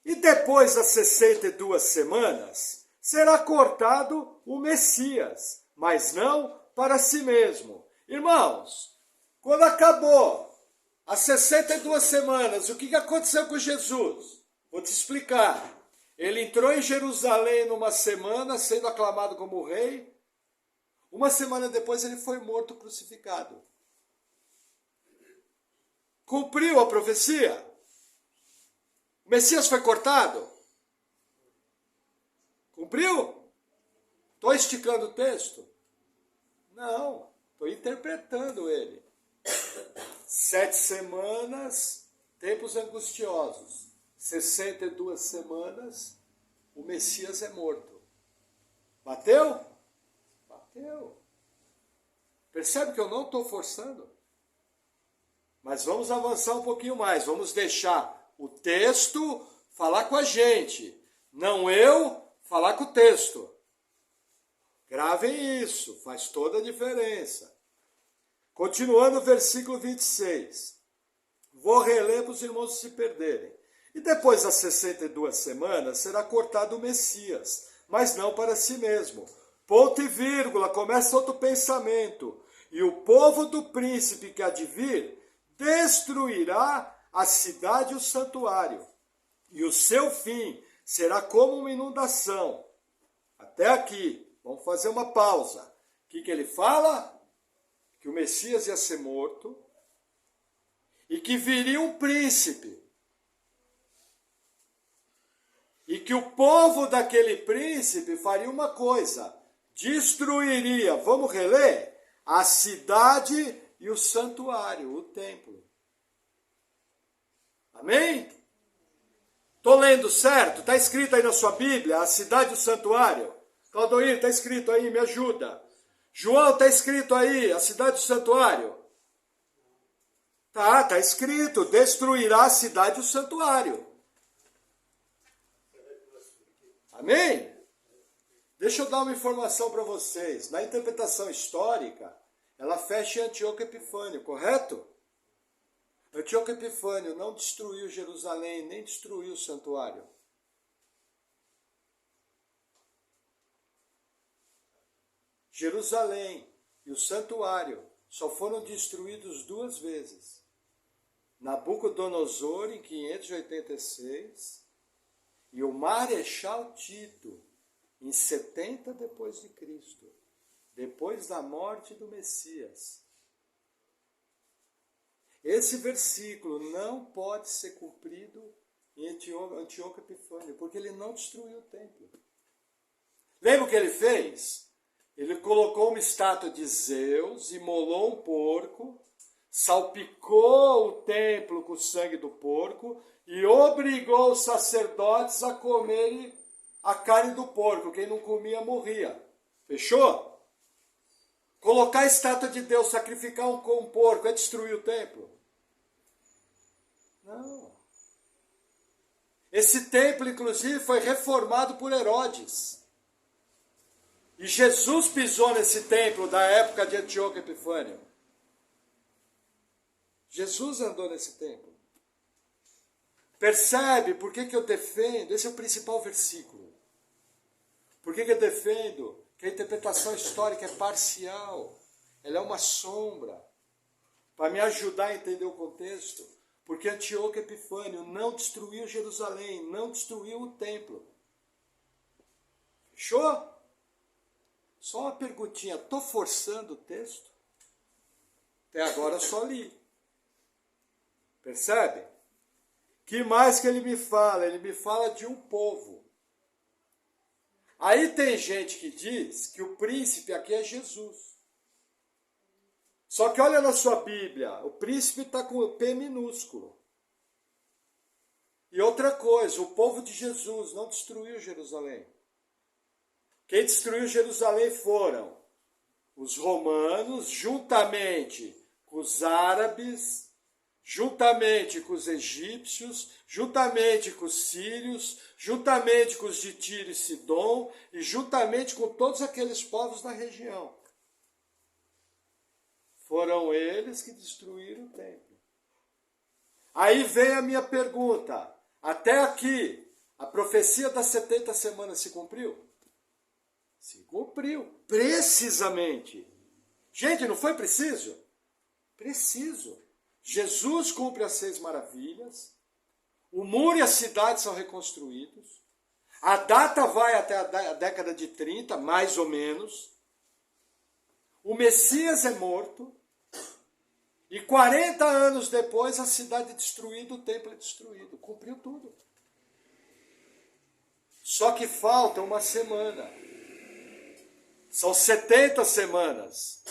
E depois das 62 semanas, será cortado o Messias, mas não para si mesmo. Irmãos, quando acabou as 62 semanas, o que aconteceu com Jesus? Vou te explicar. Ele entrou em Jerusalém numa semana, sendo aclamado como rei. Uma semana depois ele foi morto, crucificado. Cumpriu a profecia? O Messias foi cortado? Cumpriu? Estou esticando o texto? Não, estou interpretando ele. 7 semanas, tempos angustiosos. 62 semanas, o Messias é morto. Bateu? Bateu. Percebe que eu não estou forçando? Mas vamos avançar um pouquinho mais. Vamos deixar o texto falar com a gente. Não eu falar com o texto. Gravem isso, faz toda a diferença. Continuando o versículo 26. Vou reler para os irmãos se perderem. E depois das 62 semanas será cortado o Messias, mas não para si mesmo. Ponto e vírgula, começa outro pensamento. E o povo do príncipe que há de vir destruirá a cidade e o santuário. E o seu fim será como uma inundação. Até aqui, vamos fazer uma pausa. O que ele fala? Que o Messias ia ser morto e que viria um príncipe. E que o povo daquele príncipe faria uma coisa, destruiria, vamos reler? A cidade e o santuário, o templo. Amém? Estou lendo certo? Está escrito aí na sua Bíblia, a cidade e o santuário? Claudoir, está escrito aí, me ajuda. João, está escrito aí, a cidade e o santuário? Está escrito, destruirá a cidade e o santuário. Amém? Deixa eu dar uma informação para vocês. Na interpretação histórica, ela fecha em Antíoco Epifânio, correto? Antíoco Epifânio não destruiu Jerusalém, nem destruiu o santuário. Jerusalém e o santuário só foram destruídos 2 vezes. Nabucodonosor, em 586, e o Marechal Tito, em 70 depois de Cristo, depois da morte do Messias. Esse versículo não pode ser cumprido em Antíoco Epifânio, porque ele não destruiu o templo. Lembra o que ele fez? Ele colocou uma estátua de Zeus, imolou um porco, salpicou o templo com o sangue do porco e obrigou os sacerdotes a comerem a carne do porco. Quem não comia morria. Fechou? Colocar a estátua de Deus, sacrificar um porco, é destruir o templo? Não. Esse templo, inclusive, foi reformado por Herodes. E Jesus pisou nesse templo da época de Antíoco Epifânio. Jesus andou nesse templo. Percebe por que eu defendo? Esse é o principal versículo. Por que eu defendo que a interpretação histórica é parcial? Ela é uma sombra. Para me ajudar a entender o contexto. Porque Antíoco Epifânio não destruiu Jerusalém, não destruiu o templo. Fechou? Só uma perguntinha, estou forçando o texto? Até agora eu só li. Percebe? Que mais que ele me fala? Ele me fala de um povo. Aí tem gente que diz que o príncipe aqui é Jesus. Só que olha na sua Bíblia, o príncipe está com o P minúsculo. E outra coisa, o povo de Jesus não destruiu Jerusalém. Quem destruiu Jerusalém foram os romanos, juntamente com os árabes, juntamente com os egípcios, juntamente com os sírios, juntamente com os de Tiro e Sidom, e juntamente com todos aqueles povos da região. Foram eles que destruíram o templo. Aí vem a minha pergunta. Até aqui, a profecia das 70 semanas se cumpriu? Se cumpriu. Precisamente. Gente, não foi preciso? Preciso. Jesus cumpre as 6 maravilhas. O muro e a cidade são reconstruídos. A data vai até a década de 30, mais ou menos. O Messias é morto. E 40 anos depois, a cidade é destruída, o templo é destruído. Cumpriu tudo. Só que falta uma semana. São 70 semanas.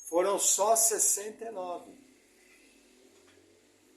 Foram só 69.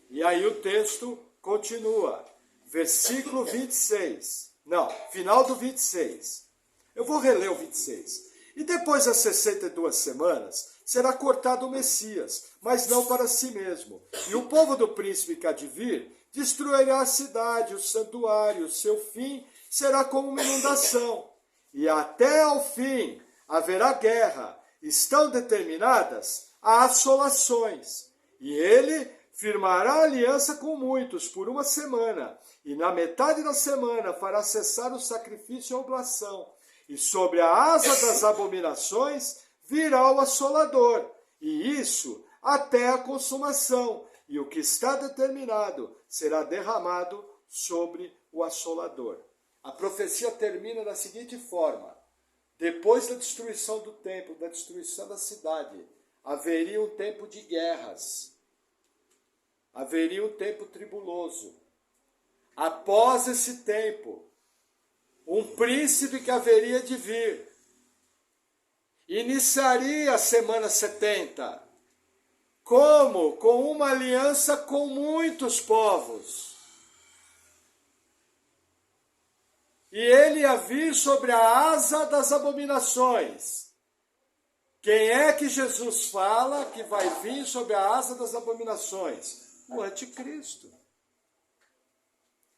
E aí o texto continua. Versículo 26. Não, final do 26. Eu vou reler o 26. E depois das 62 semanas, será cortado o Messias, mas não para si mesmo. E o povo do príncipe que há de vir destruirá a cidade, o santuário, o seu fim será como uma inundação. E até ao fim haverá guerra. Estão determinadas as assolações. E ele firmará aliança com muitos por uma semana. E na metade da semana fará cessar o sacrifício e a oblação. E sobre a asa das abominações virá o assolador, e isso até a consumação, e o que está determinado será derramado sobre o assolador. A profecia termina da seguinte forma: depois da destruição do templo, da destruição da cidade, haveria um tempo de guerras, haveria um tempo tribuloso. Após esse tempo, um príncipe que haveria de vir iniciaria a semana 70. Como? Com uma aliança com muitos povos. E ele ia vir sobre a asa das abominações. Quem é que Jesus fala que vai vir sobre a asa das abominações? O anticristo.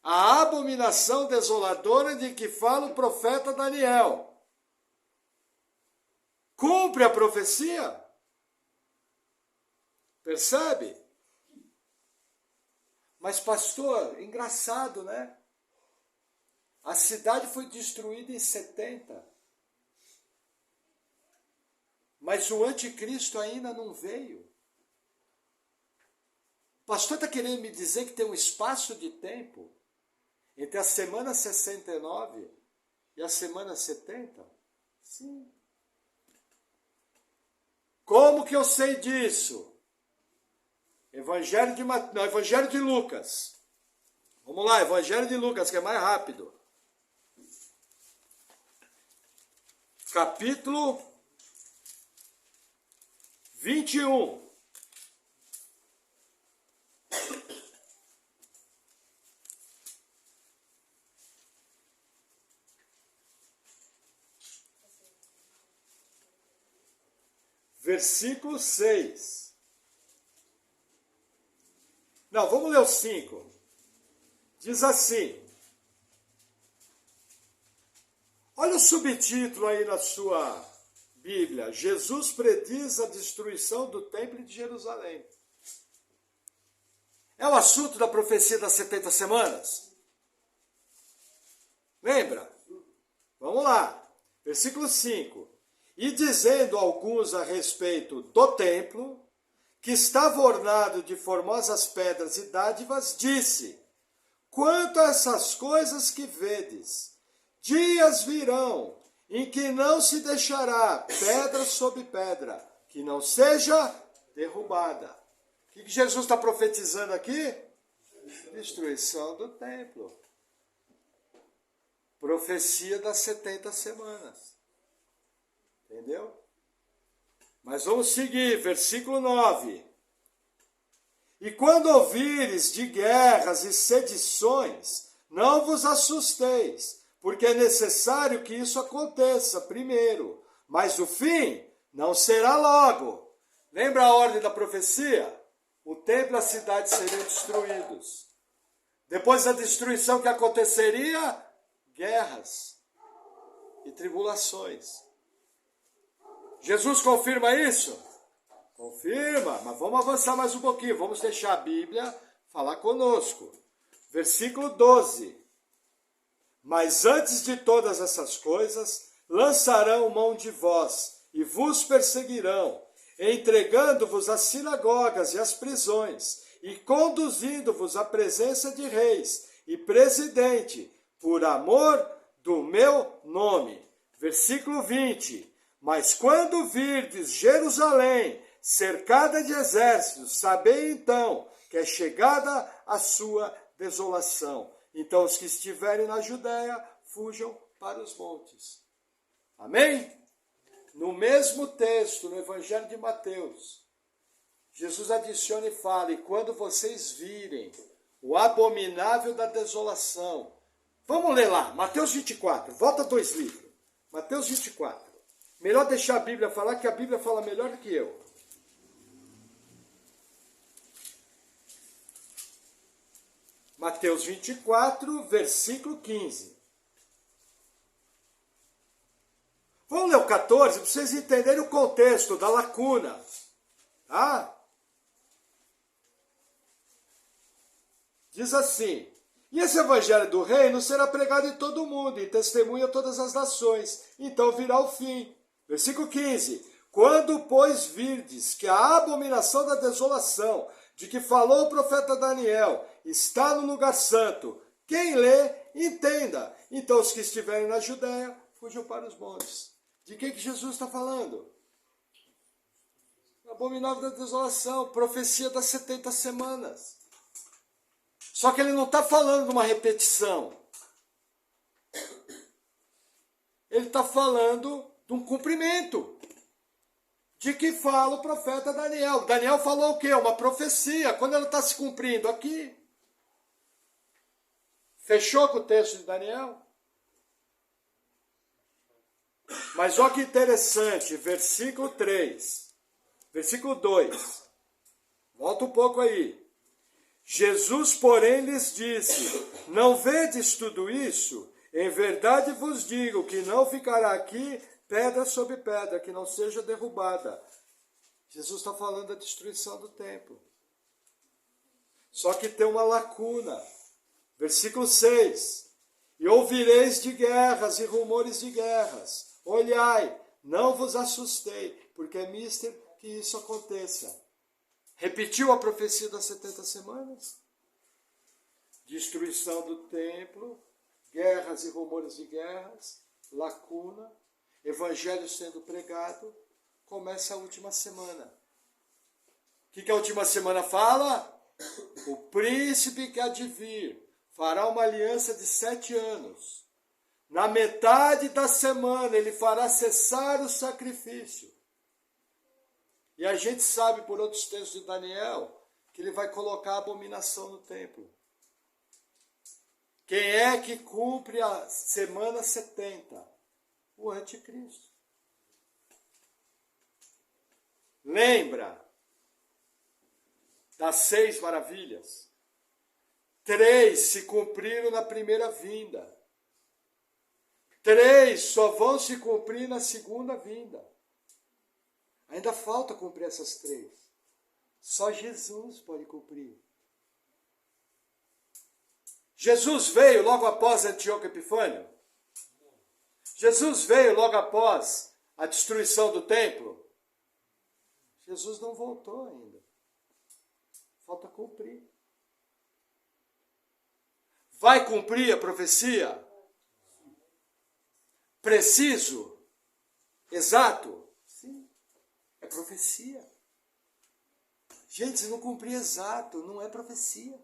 A abominação desoladora de que fala o profeta Daniel. Cumpre a profecia? Percebe? Mas, pastor, engraçado, né? A cidade foi destruída em 70. Mas o anticristo ainda não veio. O pastor está querendo me dizer que tem um espaço de tempo entre a semana 69 e a semana 70? Sim. Como que eu sei disso? Evangelho de Lucas. Vamos lá, Evangelho de Lucas, que é mais rápido. Capítulo 21. Versículo 6. Não, vamos ler o 5. Diz assim. Olha o subtítulo aí na sua Bíblia. Jesus prediz a destruição do templo de Jerusalém. É o assunto da profecia das 70 semanas? Lembra? Vamos lá. Versículo 5. E dizendo alguns a respeito do templo, que estava ornado de formosas pedras e dádivas, disse: quanto a essas coisas que vedes, dias virão em que não se deixará pedra sobre pedra, que não seja derrubada. O que Jesus está profetizando aqui? Destruição do templo. Profecia das 70 semanas. Entendeu? Mas vamos seguir, versículo 9. E quando ouvires de guerras e sedições, não vos assusteis, porque é necessário que isso aconteça primeiro, mas o fim não será logo. Lembra a ordem da profecia? O templo e a cidade seriam destruídos. Depois da destruição, que aconteceria? Guerras e tribulações. Jesus confirma isso? Confirma, mas vamos avançar mais um pouquinho. Vamos deixar a Bíblia falar conosco. Versículo 12. Mas antes de todas essas coisas, lançarão mão de vós e vos perseguirão, entregando-vos às sinagogas e às prisões, e conduzindo-vos à presença de reis e presidente, por amor do meu nome. Versículo 20. Mas quando virdes Jerusalém cercada de exércitos, sabei então que é chegada a sua desolação. Então os que estiverem na Judéia, fujam para os montes. Amém? No mesmo texto, no Evangelho de Mateus, Jesus adiciona e fala: e quando vocês virem o abominável da desolação. Vamos ler lá, Mateus 24, volta 2 livros. Mateus 24. Melhor deixar a Bíblia falar, que a Bíblia fala melhor do que eu. Mateus 24, versículo 15. Vamos ler o 14, para vocês entenderem o contexto da lacuna. Tá? Diz assim: e esse evangelho do reino será pregado em todo o mundo, e testemunha a todas as nações. Então virá o fim. Versículo 15. Quando, pois, virdes que a abominação da desolação, de que falou o profeta Daniel, está no lugar santo, quem lê, entenda. Então os que estiverem na Judéia, fujam para os montes. De que Jesus está falando? Abominável da desolação, profecia das 70 semanas. Só que ele não está falando de uma repetição. Ele está falando de um cumprimento. De que fala o profeta Daniel. Daniel falou o quê? Uma profecia. Quando ela está se cumprindo aqui. Fechou com o texto de Daniel? Mas olha que interessante. Versículo 3. Versículo 2. Volta um pouco aí. Jesus, porém, lhes disse: não vedes tudo isso? Em verdade vos digo que não ficará aqui pedra sobre pedra, que não seja derrubada. Jesus está falando da destruição do templo. Só que tem uma lacuna. Versículo 6. E ouvireis de guerras e rumores de guerras. Olhai, não vos assustei, porque é mister que isso aconteça. Repetiu a profecia das 70 semanas? Destruição do templo, guerras e rumores de guerras, lacuna, evangelho sendo pregado, começa a última semana. O que a última semana fala? O príncipe que há de vir fará uma aliança de 7 anos. Na metade da semana ele fará cessar o sacrifício. E a gente sabe por outros textos de Daniel que ele vai colocar a abominação no templo. Quem é que cumpre a semana 70? O anticristo. Lembra das 6 maravilhas? 3 se cumpriram na primeira vinda. 3 só vão se cumprir na segunda vinda. Ainda falta cumprir essas 3. Só Jesus pode cumprir. Jesus veio logo após Antíoco Epifânio? Jesus veio logo após a destruição do templo? Jesus não voltou ainda. Falta cumprir. Vai cumprir a profecia? Preciso? Exato? Sim. É profecia. Gente, se não cumprir exato, não é profecia.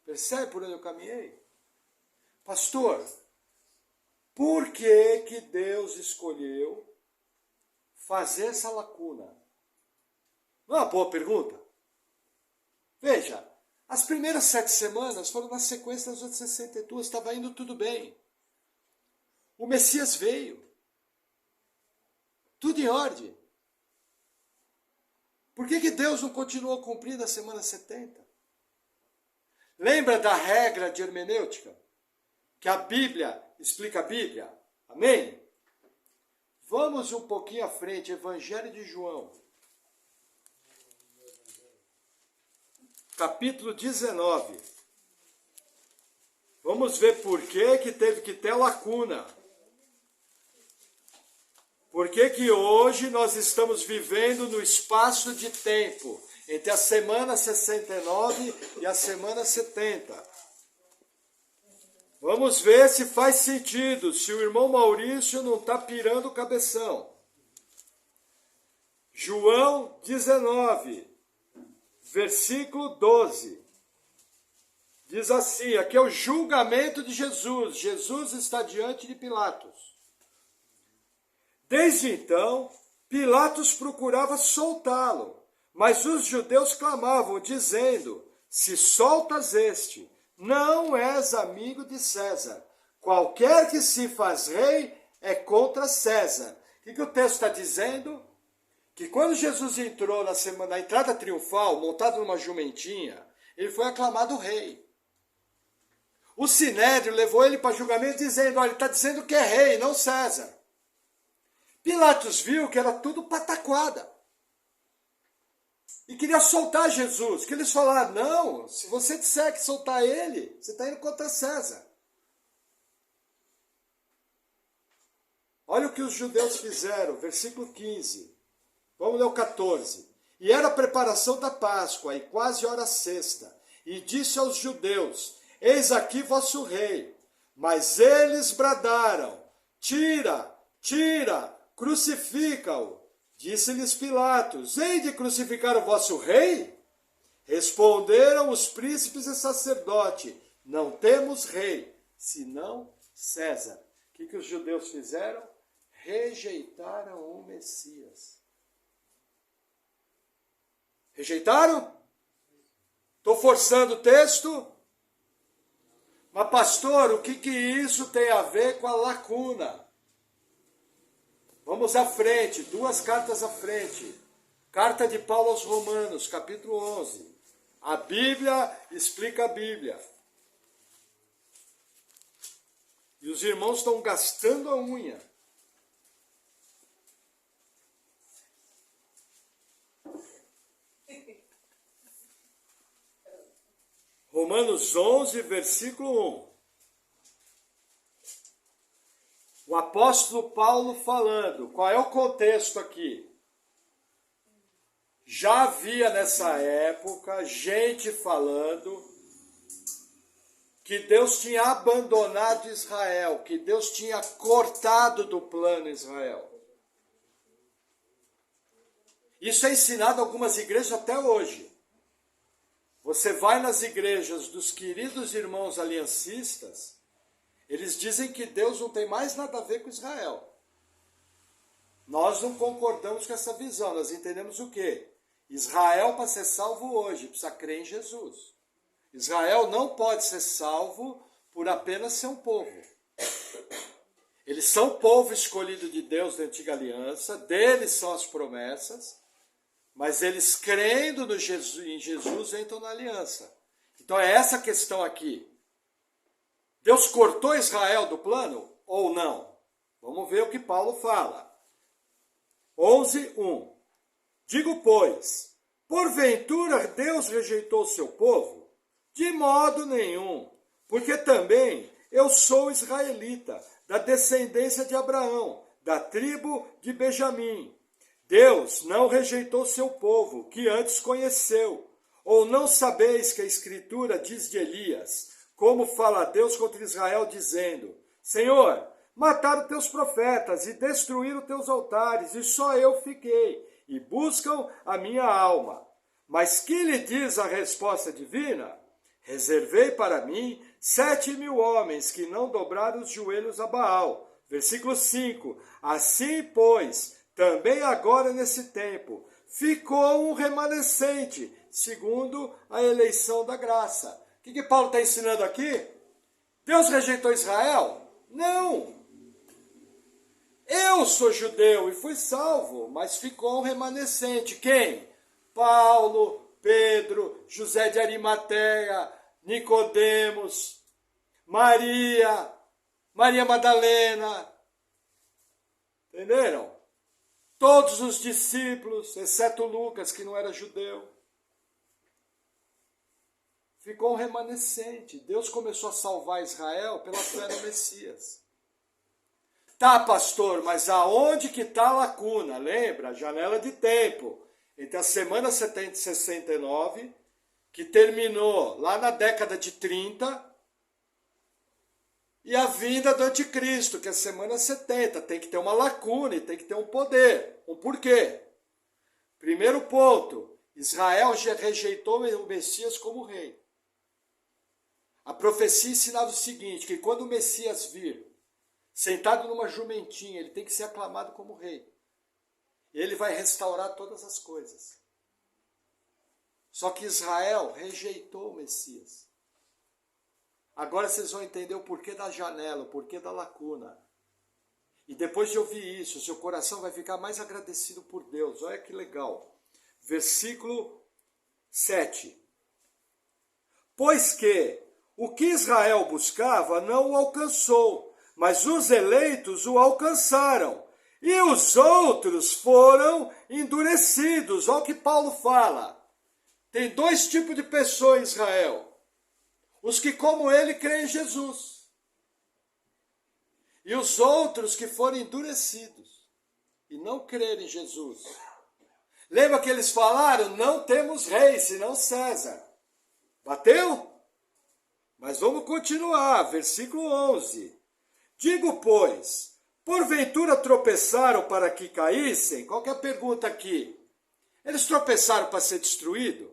Percebe por onde eu caminhei? Pastor, por que Deus escolheu fazer essa lacuna? Não é uma boa pergunta? Veja, as primeiras 7 semanas foram na sequência das outras 62, estava indo tudo bem. O Messias veio. Tudo em ordem. Por que Deus não continuou cumprindo a semana 70? Lembra da regra de hermenêutica? Que a Bíblia explica a Bíblia? Amém? Vamos um pouquinho à frente, Evangelho de João. Capítulo 19. Vamos ver por que teve que ter lacuna. Por que hoje nós estamos vivendo no espaço de tempo entre a semana 69 e a semana 70. Vamos ver se faz sentido, se o irmão Maurício não está pirando o cabeção. João 19, versículo 12. Diz assim, aqui é o julgamento de Jesus. Jesus está diante de Pilatos. Desde então, Pilatos procurava soltá-lo, mas os judeus clamavam, dizendo, se soltas este, não és amigo de César. Qualquer que se faz rei é contra César. O que o texto está dizendo? Que quando Jesus entrou na entrada triunfal, montado numa jumentinha, ele foi aclamado rei. O Sinédrio levou ele para julgamento dizendo, olha, ele está dizendo que é rei, não César. Pilatos viu que era tudo pataquada. E queria soltar Jesus. Que eles falaram, não, se você disser que soltar ele, você está indo contra César. Olha o que os judeus fizeram, versículo 15. Vamos ler o 14. E era a preparação da Páscoa, e quase hora sexta. E disse aos judeus, eis aqui vosso rei. Mas eles bradaram, tira, tira, crucifica-o. Disse-lhes Pilatos, hei de crucificar o vosso rei? Responderam os príncipes e sacerdote, não temos rei, senão César. O que os judeus fizeram? Rejeitaram o Messias. Rejeitaram? Estou forçando o texto? Mas pastor, o que isso tem a ver com a lacuna? Vamos à frente, 2 cartas à frente. Carta de Paulo aos Romanos, capítulo 11. A Bíblia explica a Bíblia. E os irmãos estão gastando a unha. Romanos 11, versículo 1. O apóstolo Paulo falando, qual é o contexto aqui? Já havia nessa época gente falando que Deus tinha abandonado Israel, que Deus tinha cortado do plano Israel. Isso é ensinado em algumas igrejas até hoje. Você vai nas igrejas dos queridos irmãos aliancistas, eles dizem que Deus não tem mais nada a ver com Israel. Nós não concordamos com essa visão, nós entendemos o quê? Israel, para ser salvo hoje, precisa crer em Jesus. Israel não pode ser salvo por apenas ser um povo. Eles são povo escolhido de Deus da antiga aliança, deles são as promessas, mas eles crendo em Jesus entram na aliança. Então é essa a questão aqui. Deus cortou Israel do plano ou não? Vamos ver o que Paulo fala. 11:1. Digo, pois, porventura Deus rejeitou seu povo? De modo nenhum, porque também eu sou israelita, da descendência de Abraão, da tribo de Benjamim. Deus não rejeitou seu povo, que antes conheceu. Ou não sabeis que a Escritura diz de Elias, como fala Deus contra Israel, dizendo, Senhor, mataram teus profetas e destruíram teus altares, e só eu fiquei, e buscam a minha alma. Mas que lhe diz a resposta divina? Reservei para mim 7.000 homens que não dobraram os joelhos a Baal. Versículo 5. Assim, pois, também agora nesse tempo, ficou um remanescente, segundo a eleição da graça. O que Paulo está ensinando aqui? Deus rejeitou Israel? Não! Eu sou judeu e fui salvo, mas ficou um remanescente. Quem? Paulo, Pedro, José de Arimateia, Nicodemos, Maria Madalena. Entenderam? Todos os discípulos, exceto Lucas, que não era judeu. Ficou um remanescente. Deus começou a salvar Israel pela fé no Messias. Tá, pastor, mas aonde que está a lacuna? Lembra? A janela de tempo. Entre a semana 69, que terminou lá na década de 30, e a vinda do anticristo, que é a semana 70. Tem que ter uma lacuna e tem que ter um poder. Um porquê. Primeiro ponto, Israel já rejeitou o Messias como rei. A profecia ensinava o seguinte, que quando o Messias vir, sentado numa jumentinha, ele tem que ser aclamado como rei. E ele vai restaurar todas as coisas. Só que Israel rejeitou o Messias. Agora vocês vão entender o porquê da janela, o porquê da lacuna. E depois de ouvir isso, seu coração vai ficar mais agradecido por Deus. Olha que legal. Versículo 7. Pois que o que Israel buscava não o alcançou, mas os eleitos o alcançaram. E os outros foram endurecidos. Olha o que Paulo fala. Tem dois tipos de pessoas em Israel. Os que, como ele, creem em Jesus. E os outros que foram endurecidos e não creram em Jesus. Lembra que eles falaram, não temos rei, senão César. Bateu? Mas vamos continuar, versículo 11. Digo, pois, porventura tropeçaram para que caíssem? Qual que é a pergunta aqui? Eles tropeçaram para ser destruídos?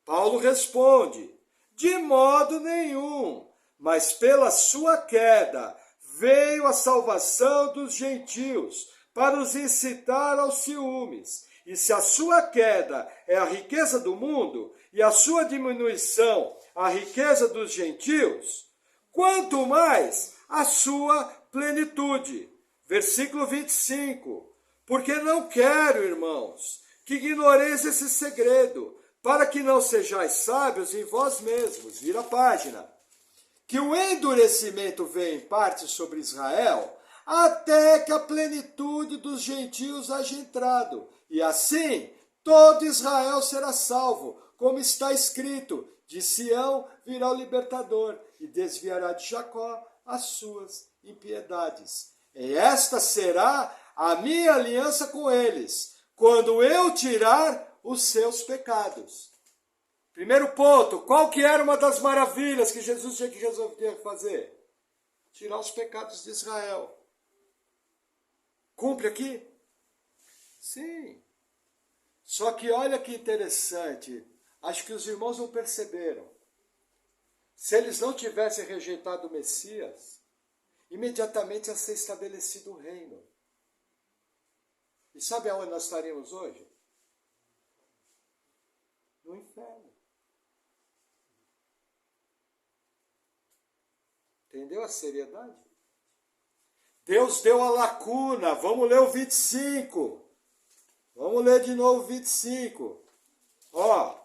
Paulo responde, de modo nenhum, mas pela sua queda veio a salvação dos gentios, para os incitar aos ciúmes. E se a sua queda é a riqueza do mundo, e a sua diminuição a riqueza dos gentios, quanto mais a sua plenitude. Versículo 25. Porque não quero, irmãos, que ignoreis esse segredo, para que não sejais sábios em vós mesmos. Vira a página. Que o endurecimento veio em parte sobre Israel, até que a plenitude dos gentios haja entrado. E assim, todo Israel será salvo, como está escrito, de Sião virá o libertador, e desviará de Jacó as suas impiedades. E esta será a minha aliança com eles, quando eu tirar os seus pecados. Primeiro ponto, qual que era uma das maravilhas que Jesus tinha que resolver fazer? Tirar os pecados de Israel. Cumpre aqui? Sim. Só que olha que interessante, acho que os irmãos não perceberam. Se eles não tivessem rejeitado o Messias, imediatamente ia ser estabelecido o reino. E sabe aonde nós estaríamos hoje? No inferno. Entendeu a seriedade? Deus deu a lacuna. Vamos ler o 25. Vamos ler de novo o 25. Ó,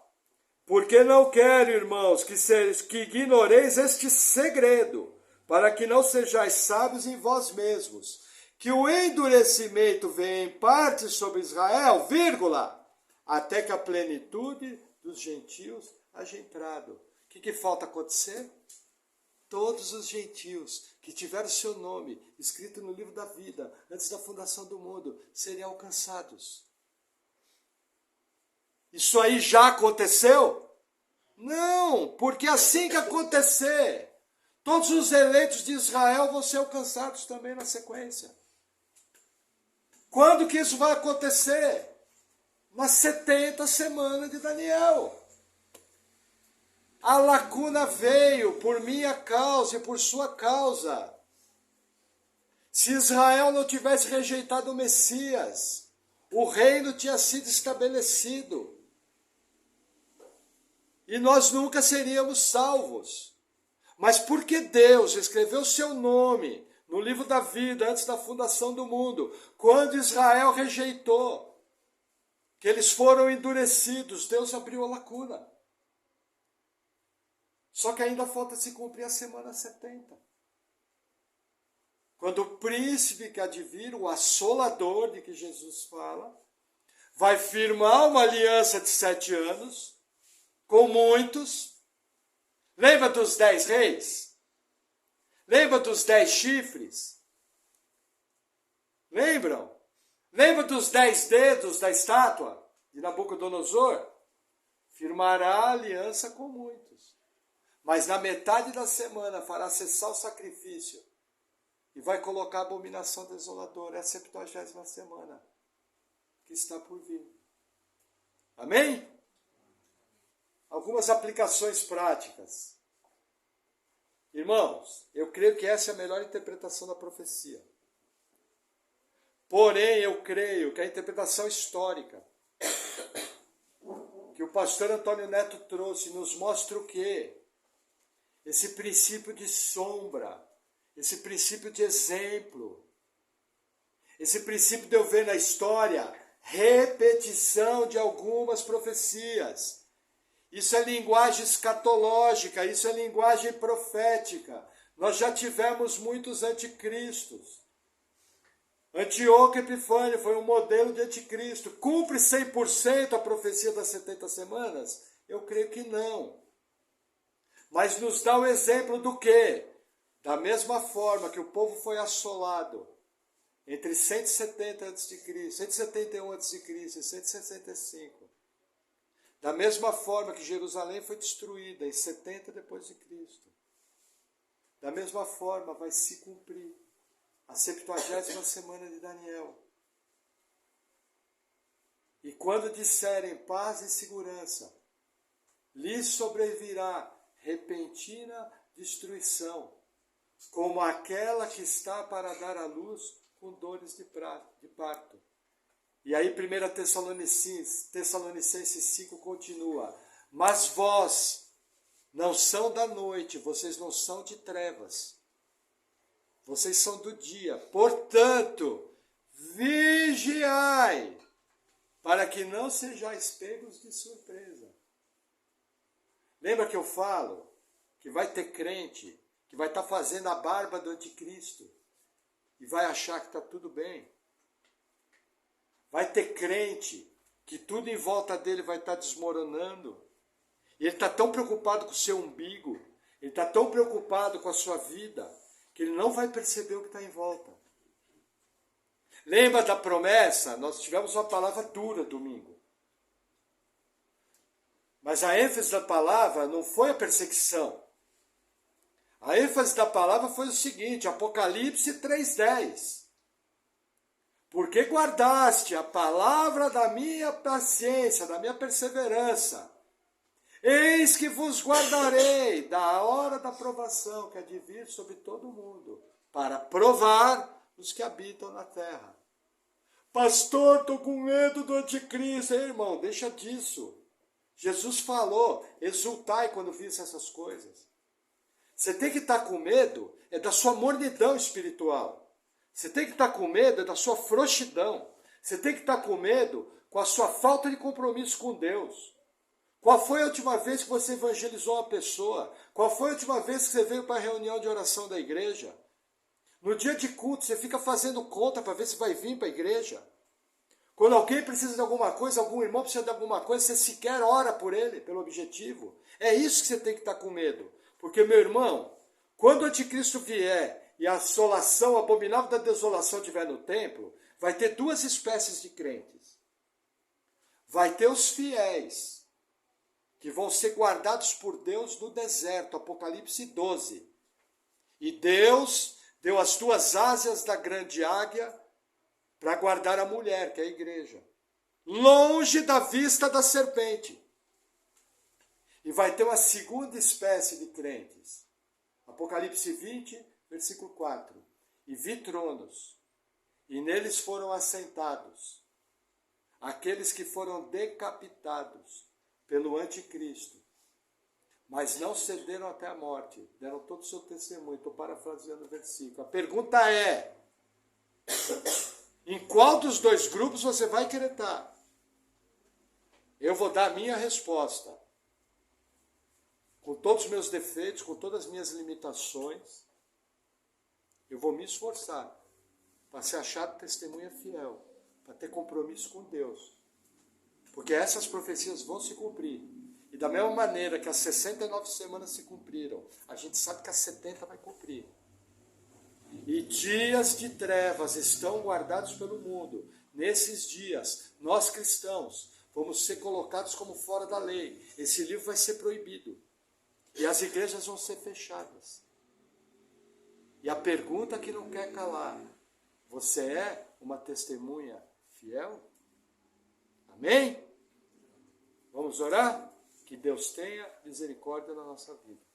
porque não quero, irmãos, que ignoreis este segredo, para que não sejais sábios em vós mesmos, que o endurecimento venha em parte sobre Israel, vírgula, até que a plenitude dos gentios haja entrado. O que falta acontecer? Todos os gentios que tiveram seu nome escrito no livro da vida, antes da fundação do mundo, seriam alcançados. Isso aí já aconteceu? Não, porque assim que acontecer, todos os eleitos de Israel vão ser alcançados também na sequência. Quando que isso vai acontecer? Nas 70 semanas de Daniel. A lacuna veio por minha causa e por sua causa. Se Israel não tivesse rejeitado o Messias, o reino tinha sido estabelecido. E nós nunca seríamos salvos. Mas porque Deus escreveu seu nome no livro da vida antes da fundação do mundo, quando Israel rejeitou, que eles foram endurecidos, Deus abriu a lacuna. Só que ainda falta se cumprir a semana 70. Quando o príncipe que há de vir, o assolador de que Jesus fala, vai firmar uma aliança de 7 anos com muitos. Lembra dos 10 reis? Lembra dos 10 chifres? Lembram? Lembra dos 10 dedos da estátua de Nabucodonosor? Firmará aliança com muitos. Mas na metade da semana fará cessar o sacrifício e vai colocar a abominação desoladora. É a 70ª semana que está por vir. Amém? Algumas aplicações práticas. Irmãos, eu creio que essa é a melhor interpretação da profecia. Porém, eu creio que a interpretação histórica que o pastor Antônio Neto trouxe nos mostra o quê? Esse princípio de sombra, esse princípio de exemplo, esse princípio de eu ver na história repetição de algumas profecias. Isso é linguagem escatológica, isso é linguagem profética. Nós já tivemos muitos anticristos. Antíoco Epifânio foi um modelo de anticristo. Cumpre 100% a profecia das 70 semanas? Eu creio que não. Mas nos dá o exemplo do quê? Da mesma forma que o povo foi assolado entre 170 a.C., 171 a.C. e 165. Da mesma forma que Jerusalém foi destruída em 70 depois de Cristo. Da mesma forma vai se cumprir a 70ª semana de Daniel. E quando disserem paz e segurança, lhes sobrevirá repentina destruição, como aquela que está para dar à luz com dores de parto. E aí 1 Tessalonicenses 5 continua, mas vós não são da noite, vocês não são de trevas, vocês são do dia, portanto, vigiai, para que não sejais pegos de surpresa. Lembra que eu falo que vai ter crente que vai estar fazendo a barba do anticristo e vai achar que está tudo bem? Vai ter crente que tudo em volta dele vai estar desmoronando. E ele está tão preocupado com o seu umbigo, ele está tão preocupado com a sua vida, que ele não vai perceber o que está em volta. Lembra da promessa? Nós tivemos uma palavra dura domingo. Mas a ênfase da palavra não foi a perseguição. A ênfase da palavra foi o seguinte, Apocalipse 3:10. porque guardaste a palavra da minha paciência, da minha perseverança. Eis que vos guardarei da hora da provação, que há de vir sobre todo o mundo, para provar os que habitam na terra. Pastor, estou com medo do anticristo. Ei, irmão, deixa disso. Jesus falou, exultai quando visse essas coisas. Você tem que estar com medo da sua mornidão espiritual. Você tem que estar com medo da sua frouxidão. Você tem que estar com medo com a sua falta de compromisso com Deus. Qual foi a última vez que você evangelizou uma pessoa? Qual foi a última vez que você veio para a reunião de oração da igreja? No dia de culto, você fica fazendo conta para ver se vai vir para a igreja. Quando alguém precisa de alguma coisa, algum irmão precisa de alguma coisa, você sequer ora por ele, pelo objetivo. É isso que você tem que estar com medo. Porque, meu irmão, quando o anticristo vier e a assolação abominável da desolação estiver no templo, vai ter duas espécies de crentes. Vai ter os fiéis, que vão ser guardados por Deus no deserto, Apocalipse 12. E Deus deu as duas asas da grande águia para guardar a mulher, que é a igreja, longe da vista da serpente. E vai ter uma segunda espécie de crentes. Apocalipse 20, versículo 4. E vi tronos, e neles foram assentados aqueles que foram decapitados pelo anticristo, mas não cederam até a morte, deram todo o seu testemunho. Estou parafraseando o versículo. A pergunta é, em qual dos dois grupos você vai querer estar? Eu vou dar a minha resposta. Com todos os meus defeitos, com todas as minhas limitações, eu vou me esforçar para ser achado testemunha fiel, para ter compromisso com Deus. Porque essas profecias vão se cumprir. E da mesma maneira que as 69 semanas se cumpriram, a gente sabe que as 70 vai cumprir. E dias de trevas estão guardados pelo mundo. Nesses dias, nós cristãos vamos ser colocados como fora da lei. Esse livro vai ser proibido. E as igrejas vão ser fechadas. E a pergunta que não quer calar: você é uma testemunha fiel? Amém? Vamos orar? Que Deus tenha misericórdia na nossa vida.